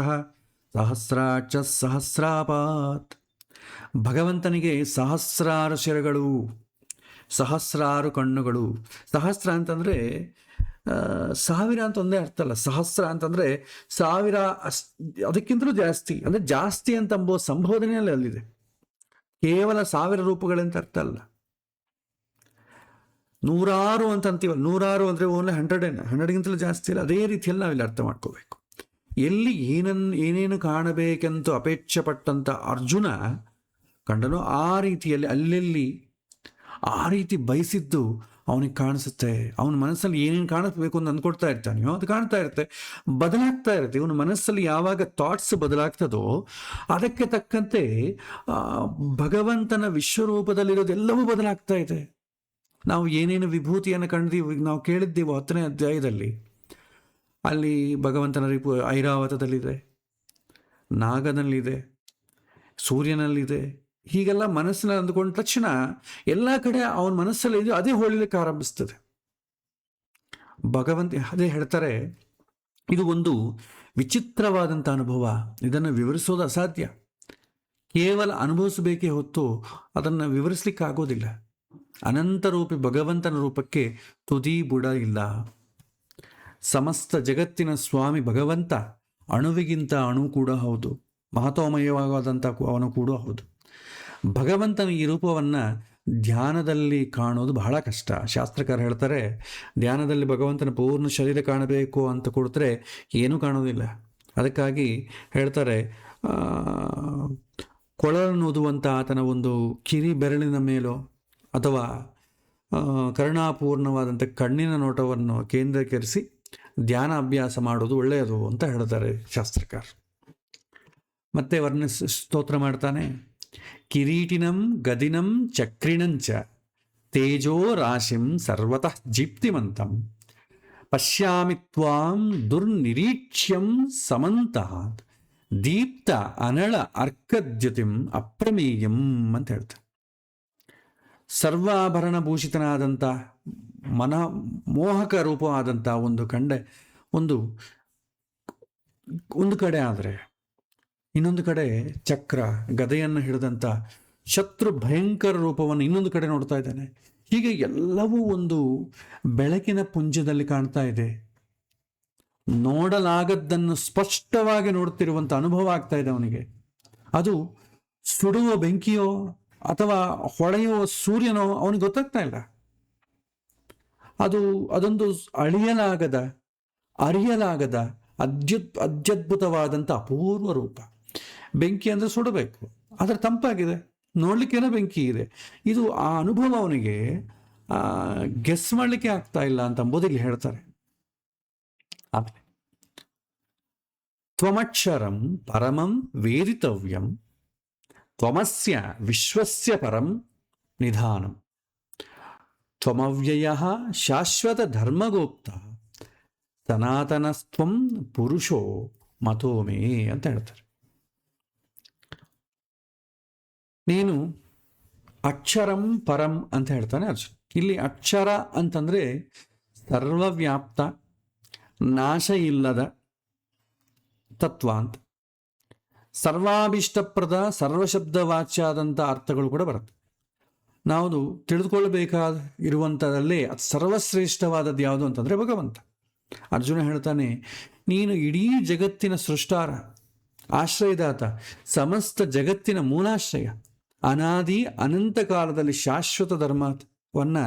ಸಹಸ್ರಾಚ ಸಹಸ್ರಾಪಾತ್. ಭಗವಂತನಿಗೆ ಸಹಸ್ರಾರು ಶಿರಗಳು, ಸಹಸ್ರಾರು ಕಣ್ಣುಗಳು. ಸಹಸ್ರ ಅಂತಂದರೆ ಸಾವಿರ ಅಂತ ಒಂದೇ ಅರ್ಥ ಅಲ್ಲ. ಸಹಸ್ರ ಅಂತಂದರೆ ಸಾವಿರ, ಅದಕ್ಕಿಂತಲೂ ಜಾಸ್ತಿ, ಅಂದರೆ ಜಾಸ್ತಿ ಅಂತ ಅಂಬೋ ಸಂಬೋಧನೆಯಲ್ಲಿ ಅಲ್ಲಿದೆ. ಕೇವಲ ಸಾವಿರ ರೂಪಗಳಂತ ಅರ್ಥ ಅಲ್ಲ. ನೂರಾರು ಅಂತ ಅಂತೀವಲ್ಲ, ನೂರಾರು ಅಂದರೆ ಓನ್ಲಿ 100ಗಿಂತಲೂ ಜಾಸ್ತಿ ಇಲ್ಲ. ಅದೇ ರೀತಿಯಲ್ಲಿ ನಾವಿಲ್ಲಿ ಅರ್ಥ ಮಾಡ್ಕೋಬೇಕು. ಎಲ್ಲಿ ಏನೇನು ಕಾಣಬೇಕೆಂದು ಅಪೇಕ್ಷೆ ಪಟ್ಟಂಥ ಅರ್ಜುನ ಕಂಡನು, ಆ ರೀತಿಯಲ್ಲಿ ಅಲ್ಲೆಲ್ಲಿ ಆ ರೀತಿ ಬಯಸಿದ್ದು ಅವನಿಗೆ ಕಾಣಿಸುತ್ತೆ. ಅವನ ಮನಸ್ಸಲ್ಲಿ ಏನೇನು ಕಾಣಿಸ್ಬೇಕು ಅಂತ ಅಂದ್ಕೊಡ್ತಾ ಇರ್ತಾನೆಯೋ ಅದು ಕಾಣ್ತಾ ಇರುತ್ತೆ, ಬದಲಾಗ್ತಾ ಇರುತ್ತೆ. ಇವನ ಮನಸ್ಸಲ್ಲಿ ಯಾವಾಗ ಥಾಟ್ಸ್ ಬದಲಾಗ್ತದೋ ಅದಕ್ಕೆ ತಕ್ಕಂತೆ ಭಗವಂತನ ವಿಶ್ವರೂಪದಲ್ಲಿರೋದೆಲ್ಲವೂ ಬದಲಾಗ್ತಾ ಇದೆ. ನಾವು ಏನೇನು ವಿಭೂತಿಯನ್ನು ಕಂಡಿದ್ದೀವಿ, ನಾವು ಕೇಳಿದ್ದೀವೋ 10ನೇ ಅಧ್ಯಾಯದಲ್ಲಿ, ಅಲ್ಲಿ ಭಗವಂತನ ರೂಪ ಐರಾವತದಲ್ಲಿದೆ, ನಾಗನಲ್ಲಿದೆ, ಸೂರ್ಯನಲ್ಲಿದೆ. ಹೀಗೆಲ್ಲ ಮನಸ್ಸಿನಲ್ಲಿ ಅಂದುಕೊಂಡ ತಕ್ಷಣ ಎಲ್ಲ ಕಡೆ ಅವನ ಮನಸ್ಸಲ್ಲಿ ಇದೆಯೋ ಅದೇ ಹೊಳಿಲಿಕ್ಕೆ ಆರಂಭಿಸ್ತದೆ. ಭಗವಂತ ಅದೇ ಹೇಳ್ತಾರೆ, ಇದು ಒಂದು ವಿಚಿತ್ರವಾದಂಥ ಅನುಭವ, ಇದನ್ನು ವಿವರಿಸೋದು ಅಸಾಧ್ಯ. ಕೇವಲ ಅನುಭವಿಸಬೇಕೇ ಹೊತ್ತು ಅದನ್ನು ವಿವರಿಸ್ಲಿಕ್ಕೆ ಆಗೋದಿಲ್ಲ. ಅನಂತ ರೂಪಿ ಭಗವಂತನ ರೂಪಕ್ಕೆ ತುದಿ ಬುಡ ಇಲ್ಲ. ಸಮಸ್ತ ಜಗತ್ತಿನ ಸ್ವಾಮಿ ಭಗವಂತ ಅಣುವಿಗಿಂತ ಅಣು ಕೂಡ ಹೌದು, ಮಹತ್ವಮಯವಾದಂಥ ಅವನು ಕೂಡ ಹೌದು. ಭಗವಂತನ ಈ ರೂಪವನ್ನು ಧ್ಯಾನದಲ್ಲಿ ಕಾಣೋದು ಬಹಳ ಕಷ್ಟ. ಶಾಸ್ತ್ರಕಾರ ಹೇಳ್ತಾರೆ, ಧ್ಯಾನದಲ್ಲಿ ಭಗವಂತನ ಪೂರ್ಣ ಶರೀರ ಕಾಣಬೇಕು ಅಂತ ಕೊಡ್ತಾರೆ, ಏನೂ ಕಾಣೋದಿಲ್ಲ. ಅದಕ್ಕಾಗಿ ಹೇಳ್ತಾರೆ, ಕೊಳಲನ್ನು ಊದುವಂಥ ಆತನ ಒಂದು ಕಿರಿ ಬೆರಳಿನ ಮೇಲೋ ಅಥವಾ ಕರುಣಾಪೂರ್ಣವಾದಂಥ ಕಣ್ಣಿನ ನೋಟವನ್ನು ಕೇಂದ್ರೀಕರಿಸಿ ಧ್ಯಾನ ಅಭ್ಯಾಸ ಮಾಡೋದು ಒಳ್ಳೆಯದು ಅಂತ ಹೇಳ್ತಾರೆ ಶಾಸ್ತ್ರಕಾರ. ಮತ್ತೆ ಸ್ತೋತ್ರ ಮಾಡ್ತಾನೆ. ಕಿರೀಟಿನಂ ಗದಿನಂ ಚಕ್ರಿಣಂಚ ತೇಜೋ ರಾಶಿಂ ಸರ್ವತಃ ಜೀಪ್ತಿಮಂತಂ ಪಶ್ಯಾಮಿ ತ್ವಾಂ ದುರ್ನಿರೀಕ್ಷ್ಯಂ ಸಮಂತಾತ್ ದೀಪ್ತ ಅನಳ ಅರ್ಕದ್ಯುತಿಂ ಅಪ್ರಮೇಯಂ ಅಂತ ಹೇಳ್ತಾರೆ. ಸರ್ವಾಭರಣ ಭೂಷಿತನಾದಂಥ ಮೋಹಕ ರೂಪವಾದಂಥ ಒಂದು ಕಡೆ ಆದರೆ ಇನ್ನೊಂದು ಕಡೆ ಚಕ್ರ ಗದೆಯನ್ನು ಹಿಡಿದಂಥ ಶತ್ರು ಭಯಂಕರ ರೂಪವನ್ನು ಇನ್ನೊಂದು ಕಡೆ ನೋಡ್ತಾ ಇದ್ದಾನೆ. ಹೀಗೆ ಎಲ್ಲವೂ ಒಂದು ಬೆಳಕಿನ ಪುಂಜದಲ್ಲಿ ಕಾಣ್ತಾ ಇದೆ. ನೋಡಲಾಗದ್ದನ್ನು ಸ್ಪಷ್ಟವಾಗಿ ನೋಡ್ತಿರುವಂಥ ಅನುಭವ ಆಗ್ತಾ ಇದೆ ಅವನಿಗೆ. ಅದು ಸುಡುವ ಬೆಂಕಿಯೋ ಅಥವಾ ಹೊಳೆಯುವ ಸೂರ್ಯನೋ ಅವನಿಗೆ ಗೊತ್ತಾಗ್ತಾ ಇಲ್ಲ. ಅದೊಂದು ಅರಿಯಲಾಗದ ಅತ್ಯದ್ಭುತವಾದಂಥ ಅಪೂರ್ವ ರೂಪ. ಬೆಂಕಿ ಅಂದರೆ ಸುಡಬೇಕು, ಆದರೆ ತಂಪಾಗಿದೆ, ನೋಡ್ಲಿಕ್ಕೇನೋ ಬೆಂಕಿ ಇದೆ. ಇದು ಆ ಅನುಭವ ಅವನಿಗೆ ಗೆಸ್ ಮಾಡಲಿಕ್ಕೆ ಆಗ್ತಾ ಇಲ್ಲ ಅಂತ ಅಂಬೋದು ಇಲ್ಲಿ ಹೇಳ್ತಾರೆ. ಆಮೇಲೆ ತ್ವಮಕ್ಷರಂ ಪರಮಂ ವೇದಿತವ್ಯಂ ತ್ವಮಸ್ಯ ವಿಶ್ವಸ್ಯ ಪರಂ ನಿಧಾನಂ ತ್ವಮವ್ಯಯಃ ಶಾಶ್ವತ ಧರ್ಮಗೋಪ್ತ ಸನಾತನಸ್ತ್ವಂ ಪುರುಷೋ ಮತೋಮೇ ಅಂತ ಹೇಳ್ತಾರೆ. ನೀನು ಅಕ್ಷರಂ ಪರಂ ಅಂತ ಹೇಳ್ತಾನೆ ಅರ್ಜುನ್. ಇಲ್ಲಿ ಅಕ್ಷರ ಅಂತಂದ್ರೆ ಸರ್ವವ್ಯಾಪ್ತ, ನಾಶ ಇಲ್ಲದ ತತ್ವ ಅಂತ. ಸರ್ವಾಭಿಷ್ಟಪ್ರದ ಸರ್ವಶಬ್ದವಾಚ್ಯಾದಂಥ ಅರ್ಥಗಳು ಕೂಡ ಬರುತ್ತೆ. ನಾವು ತಿಳಿದುಕೊಳ್ಳಬೇಕಾದ ಇರುವಂಥದ್ರಲ್ಲಿ ಸರ್ವಶ್ರೇಷ್ಠವಾದದ್ದು ಯಾವುದು ಅಂತಂದರೆ ಭಗವಂತ. ಅರ್ಜುನ ಹೇಳ್ತಾನೆ, ನೀನು ಇಡೀ ಜಗತ್ತಿನ ಸೃಷ್ಟಾರ, ಆಶ್ರಯದಾತ, ಸಮಸ್ತ ಜಗತ್ತಿನ ಮೂಲಾಶ್ರಯ, ಅನಾದಿ ಅನಂತ ಕಾಲದಲ್ಲಿ ಶಾಶ್ವತ ಧರ್ಮವನ್ನು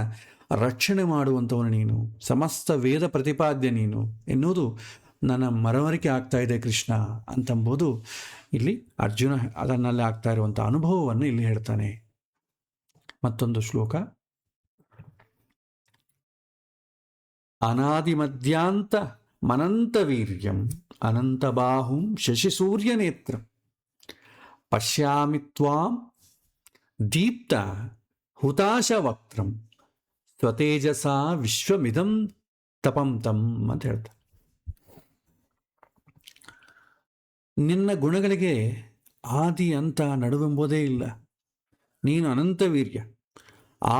ರಕ್ಷಣೆ ಮಾಡುವಂಥವನು ನೀನು, ಸಮಸ್ತ ವೇದ ಪ್ರತಿಪಾದ್ಯ ನೀನು ಎನ್ನುವುದು ನನ್ನ ಮನವರಿಕೆ ಆಗ್ತಾ ಇದೆ ಕೃಷ್ಣ ಅಂತಂಬುದು ಇಲ್ಲಿ ಅರ್ಜುನ ಅದನ್ನಲ್ಲಿ ಆಗ್ತಾ ಇರುವಂಥ ಅನುಭವವನ್ನು ಇಲ್ಲಿ ಹೇಳ್ತಾನೆ. ಮತ್ತೊಂದು ಶ್ಲೋಕ. ಅನಾದಿ ಮಧ್ಯಾಂತ ಮನಂತ ವೀರ್ಯಂ ಅನಂತ ಬಾಹುಂ ಶಶಿಸೂರ್ಯ ನೇತ್ರ ಪಶ್ಯಾಮಿ ತ್ವಾಂ ದೀಪ್ತ ಹುತಾಶ ವಕ್ತ್ರಂ ಸ್ವತೇಜಸ ವಿಶ್ವಮಿದಂ ತಪಂತಂ ಅಂತ ಹೇಳ್ತಾರೆ. ನಿನ್ನ ಗುಣಗಳಿಗೆ ಆದಿ ಅಂತ ನಡುವೆಂಬುದೇ ಇಲ್ಲ. ನೀನು ಅನಂತ ವೀರ್ಯ,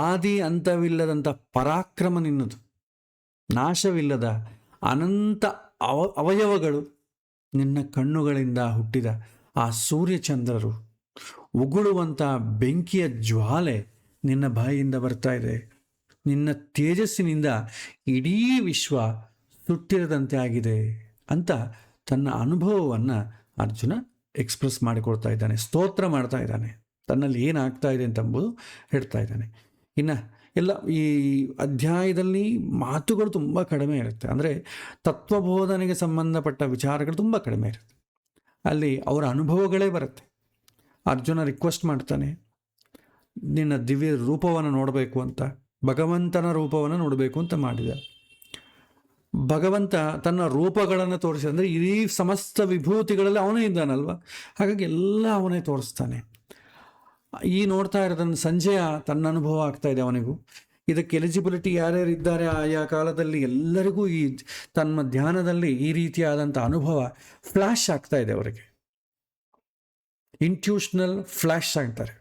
ಆದಿ ಅಂತವಿಲ್ಲದಂಥ ಪರಾಕ್ರಮ ನಿನ್ನದು, ನಾಶವಿಲ್ಲದ ಅನಂತ ಅವಯವಗಳು, ನಿನ್ನ ಕಣ್ಣುಗಳಿಂದ ಹುಟ್ಟಿದ ಆ ಸೂರ್ಯಚಂದ್ರರು, ಉಗುಳುವಂಥ ಬೆಂಕಿಯ ಜ್ವಾಲೆ ನಿನ್ನ ಬಾಯಿಯಿಂದ ಬರ್ತಾ ಇದೆ. ನಿನ್ನ ತೇಜಸ್ಸಿನಿಂದ ಇಡೀ ವಿಶ್ವ ಸುಟ್ಟಿರದಂತೆ ಆಗಿದೆ ಅಂತ ತನ್ನ ಅನುಭವವನ್ನು ಅರ್ಜುನ ಎಕ್ಸ್ಪ್ರೆಸ್ ಮಾಡಿಕೊಡ್ತಾ ಇದ್ದಾನೆ, ಸ್ತೋತ್ರ ಮಾಡ್ತಾ ಇದ್ದಾನೆ. ತನ್ನಲ್ಲಿ ಏನಾಗ್ತಾ ಇದೆ ಅಂತಂಬುದು ಹೇಳ್ತಾ ಇದ್ದಾನೆ. ಇನ್ನು ಎಲ್ಲ ಈ ಅಧ್ಯಾಯದಲ್ಲಿ ಮಾತುಗಳು ತುಂಬ ಕಡಿಮೆ ಇರುತ್ತೆ. ಅಂದರೆ ತತ್ವಬೋಧನೆಗೆ ಸಂಬಂಧಪಟ್ಟ ವಿಚಾರಗಳು ತುಂಬ ಕಡಿಮೆ ಇರುತ್ತೆ. ಅಲ್ಲಿ ಅವರ ಅನುಭವಗಳೇ ಬರುತ್ತೆ. ಅರ್ಜುನ ರಿಕ್ವೆಸ್ಟ್ ಮಾಡ್ತಾನೆ, ನಿನ್ನ ದಿವ್ಯ ರೂಪವನ್ನು ನೋಡಬೇಕು ಅಂತ, ಭಗವಂತನ ರೂಪವನ್ನು ನೋಡಬೇಕು ಅಂತ ಮಾಡಿದ. ಭಗವಂತ ತನ್ನ ರೂಪಗಳನ್ನು ತೋರಿಸಿ, ಅಂದರೆ ಇಡೀ ಸಮಸ್ತ ವಿಭೂತಿಗಳಲ್ಲಿ ಅವನೇ ಇದ್ದಾನಲ್ವ, ಹಾಗಾಗಿ ಎಲ್ಲ ಅವನೇ ತೋರಿಸ್ತಾನೆ. ಈ ನೋಡ್ತಾ ಇರೋದನ್ನು ಸಂಜಯ ತನ್ನ ಅನುಭವ ಆಗ್ತಾ ಇದೆ ಅವನಿಗೂ. ಇದಕ್ಕೆ ಎಲಿಜಿಬಿಲಿಟಿ ಯಾರ್ಯಾರು ಇದ್ದಾರೆ ಆಯಾ ಕಾಲದಲ್ಲಿ ಎಲ್ಲರಿಗೂ ಈ ತನ್ನ ಧ್ಯಾನದಲ್ಲಿ ಈ ರೀತಿಯಾದಂಥ ಅನುಭವ ಫ್ಲ್ಯಾಶ್ ಆಗ್ತಾ ಇದೆ ಅವರಿಗೆ. ಇಂಟ್ಯೂಷನಲ್ ಫ್ಲ್ಯಾಶ್ ಆಗ್ತಾರೆ.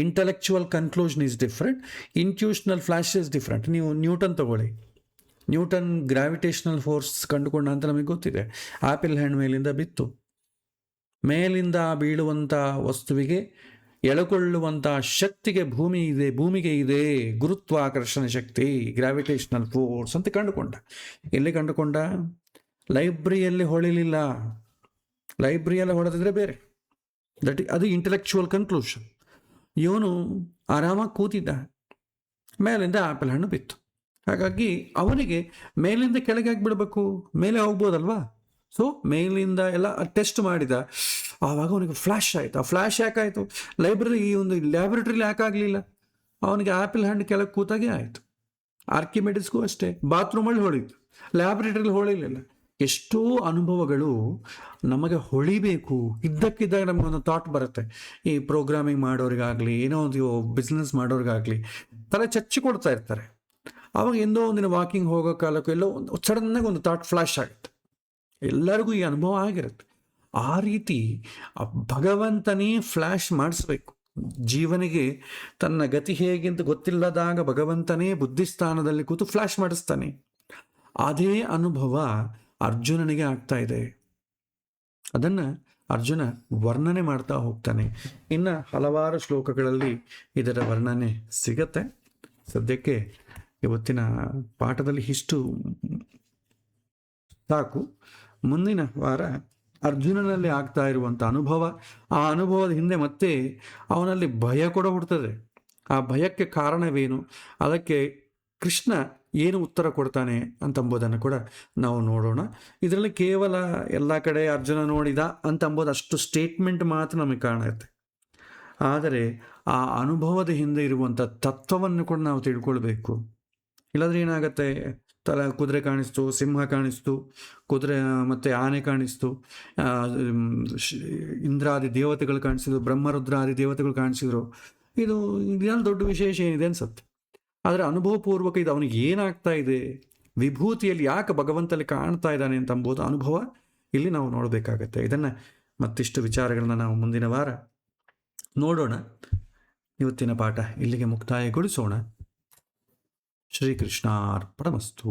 Intellectual conclusion is different, intuitional flash is different. ನೀವು ನ್ಯೂಟನ್ ತಗೊಳ್ಳಿ, ನ್ಯೂಟನ್ ಗ್ರಾವಿಟೇಷನಲ್ ಫೋರ್ಸ್ ಕಂಡುಕೊಂಡ ಅಂತ ನಮಗೆ ಗೊತ್ತಿದೆ. ಆಪಲ್ ಹಣ್ಣು ಮೇಲಿಂದ ಬಿತ್ತು, ಮೇಲಿಂದ ಬೀಳುವಂಥ ವಸ್ತುವಿಗೆ ಎಳೆಕೊಳ್ಳುವಂಥ ಶಕ್ತಿಗೆ ಭೂಮಿಗೆ ಇದೆ ಗುರುತ್ವಾಕರ್ಷಣ ಶಕ್ತಿ, ಗ್ರಾವಿಟೇಷನಲ್ ಫೋರ್ಸ್ ಅಂತ ಕಂಡುಕೊಂಡ. ಎಲ್ಲಿ ಕಂಡುಕೊಂಡ? ಲೈಬ್ರರಿಯಲ್ಲಿ ಹೊಳಿಲಿಲ್ಲ. ಲೈಬ್ರರಿಯಲ್ಲಿ ಹೊಡೆದಿದ್ರೆ ಬೇರೆ, ಅದು ಇಂಟೆಲೆಕ್ಚುವಲ್ ಕನ್ಕ್ಲೂಷನ್. ಇವನು ಆರಾಮಾಗಿ ಕೂತಿದ್ದ, ಮೇಲಿಂದ ಆಪಲ್ ಹಣ್ಣು ಬಿತ್ತು. ಹಾಗಾಗಿ ಅವನಿಗೆ ಮೇಲಿಂದ ಕೆಳಗೆ ಬಿಡಬೇಕು, ಮೇಲೆ ಹೋಗ್ಬೋದಲ್ವಾ. ಸೊ ಮೇಲಿಂದ ಎಲ್ಲ ಟೆಸ್ಟ್ ಮಾಡಿದ, ಆವಾಗ ಅವನಿಗೆ ಫ್ಲ್ಯಾಶ್ ಆಯಿತು. ಆ ಫ್ಲ್ಯಾಶ್ ಯಾಕಾಯಿತು? ಈ ಒಂದು ಲ್ಯಾಬೊರೇಟ್ರಿಲಿ ಯಾಕಾಗಲಿಲ್ಲ? ಅವನಿಗೆ ಆ್ಯಪಲ್ ಹಣ್ಣು ಕೆಳಗೆ ಕೂತಾಗೆ ಆಯಿತು. ಆರ್ಕಿಮೆಡಿಸ್ಗೂ ಅಷ್ಟೇ, ಬಾತ್ರೂಮಲ್ಲಿ ಹೊಳಿತು, ಲ್ಯಾಬೊರೇಟ್ರಿಲಿ ಹೊಳಿಲಿಲ್ಲ. ಎಷ್ಟೋ ಅನುಭವಗಳು ನಮಗೆ ಹೊಳಿಬೇಕು. ಇದ್ದಕ್ಕಿದ್ದಾಗ ನಮಗೊಂದು ಥಾಟ್ ಬರುತ್ತೆ. ಈ ಪ್ರೋಗ್ರಾಮಿಂಗ್ ಮಾಡೋರಿಗಾಗಲಿ, ಏನೋ ಒಂದು ಬಿಸ್ನೆಸ್ ಮಾಡೋರಿಗಾಗಲಿ ತಲೆ ಚಚ್ಚಿಕೊಡ್ತಾ ಇರ್ತಾರೆ. ಆವಾಗ ಎಂದೋ ಒಂದಿನ ವಾಕಿಂಗ್ ಹೋಗೋ ಕಾಲಕ್ಕೂ ಎಲ್ಲೋ ಒಂದು ಸಡನ್ನಾಗಿ ಒಂದು ಥಾಟ್ ಫ್ಲ್ಯಾಶ್ ಆಗುತ್ತೆ. ಎಲ್ಲರಿಗೂ ಈ ಅನುಭವ ಆಗಿರುತ್ತೆ. ಆ ರೀತಿ ಆ ಭಗವಂತನೇ ಫ್ಲ್ಯಾಶ್ ಮಾಡಿಸ್ಬೇಕು. ಜೀವನಿಗೆ ತನ್ನ ಗತಿ ಹೇಗೆ ಅಂತ ಗೊತ್ತಿಲ್ಲದಾಗ ಭಗವಂತನೇ ಬುದ್ಧಿಸ್ಥಾನದಲ್ಲಿ ಕೂತು ಫ್ಲ್ಯಾಶ್ ಮಾಡಿಸ್ತಾನೆ. ಅದೇ ಅನುಭವ ಅರ್ಜುನನಿಗೆ ಆಗ್ತಾ ಇದೆ. ಅದನ್ನು ಅರ್ಜುನ ವರ್ಣನೆ ಮಾಡ್ತಾ ಹೋಗ್ತಾನೆ. ಇನ್ನು ಹಲವಾರು ಶ್ಲೋಕಗಳಲ್ಲಿ ಇದರ ವರ್ಣನೆ ಸಿಗತ್ತೆ. ಸದ್ಯಕ್ಕೆ ಇವತ್ತಿನ ಪಾಠದಲ್ಲಿ ಇಷ್ಟು ಸಾಕು. ಮುಂದಿನ ವಾರ ಅರ್ಜುನನಲ್ಲಿ ಆಗ್ತಾ ಇರುವಂಥ ಅನುಭವ, ಆ ಅನುಭವದ ಹಿಂದೆ ಮತ್ತೆ ಅವನಲ್ಲಿ ಭಯ ಕೂಡ ಹುಡ್ತದೆ. ಆ ಭಯಕ್ಕೆ ಕಾರಣವೇನು, ಅದಕ್ಕೆ ಕೃಷ್ಣ ಏನು ಉತ್ತರ ಕೊಡ್ತಾನೆ ಅಂತಂಬುದನ್ನು ಕೂಡ ನಾವು ನೋಡೋಣ. ಇದರಲ್ಲಿ ಕೇವಲ ಎಲ್ಲ ಕಡೆ ಅರ್ಜುನ ನೋಡಿದ ಅಂತಂಬೋದು ಅಷ್ಟು ಸ್ಟೇಟ್ಮೆಂಟ್ ಮಾತ್ರ ನಮಗೆ ಕಾಣುತ್ತೆ. ಆದರೆ ಆ ಅನುಭವದ ಹಿಂದೆ ಇರುವಂಥ ತತ್ವವನ್ನು ಕೂಡ ನಾವು ತಿಳ್ಕೊಳ್ಬೇಕು. ಇಲ್ಲಾಂದ್ರೆ ಏನಾಗುತ್ತೆ, ಕುದುರೆ ಕಾಣಿಸ್ತು, ಸಿಂಹ ಕಾಣಿಸ್ತು, ಕುದುರೆ ಮತ್ತು ಆನೆ ಕಾಣಿಸ್ತು, ಇಂದ್ರಾದಿ ದೇವತೆಗಳು ಕಾಣಿಸಿದ್ರು, ಬ್ರಹ್ಮರುದ್ರಾದಿ ದೇವತೆಗಳು ಕಾಣಿಸಿದ್ರು. ಇದೆಲ್ಲ ದೊಡ್ಡ ವಿಶೇಷ ಏನಿದೆ ಅನ್ಸುತ್ತೆ. ಆದರೆ ಅನುಭವಪೂರ್ವಕ ಇದು ಅವನಿಗೆ ಏನಾಗ್ತಾ ಇದೆ, ವಿಭೂತಿಯಲ್ಲಿ ಯಾಕೆ ಭಗವಂತಲ್ಲಿ ಕಾಣ್ತಾ ಇದ್ದಾನೆ ಅಂತ ಅಂಬೋದು ಅನುಭವ ಇಲ್ಲಿ ನಾವು ನೋಡಬೇಕಾಗತ್ತೆ. ಇದನ್ನು ಮತ್ತಿಷ್ಟು ವಿಚಾರಗಳನ್ನ ನಾವು ಮುಂದಿನ ವಾರ ನೋಡೋಣ. ಇವತ್ತಿನ ಪಾಠ ಇಲ್ಲಿಗೆ ಮುಕ್ತಾಯಗೊಳಿಸೋಣ. ಶ್ರೀಕೃಷ್ಣಾರ್ಪಣಮಸ್ತು.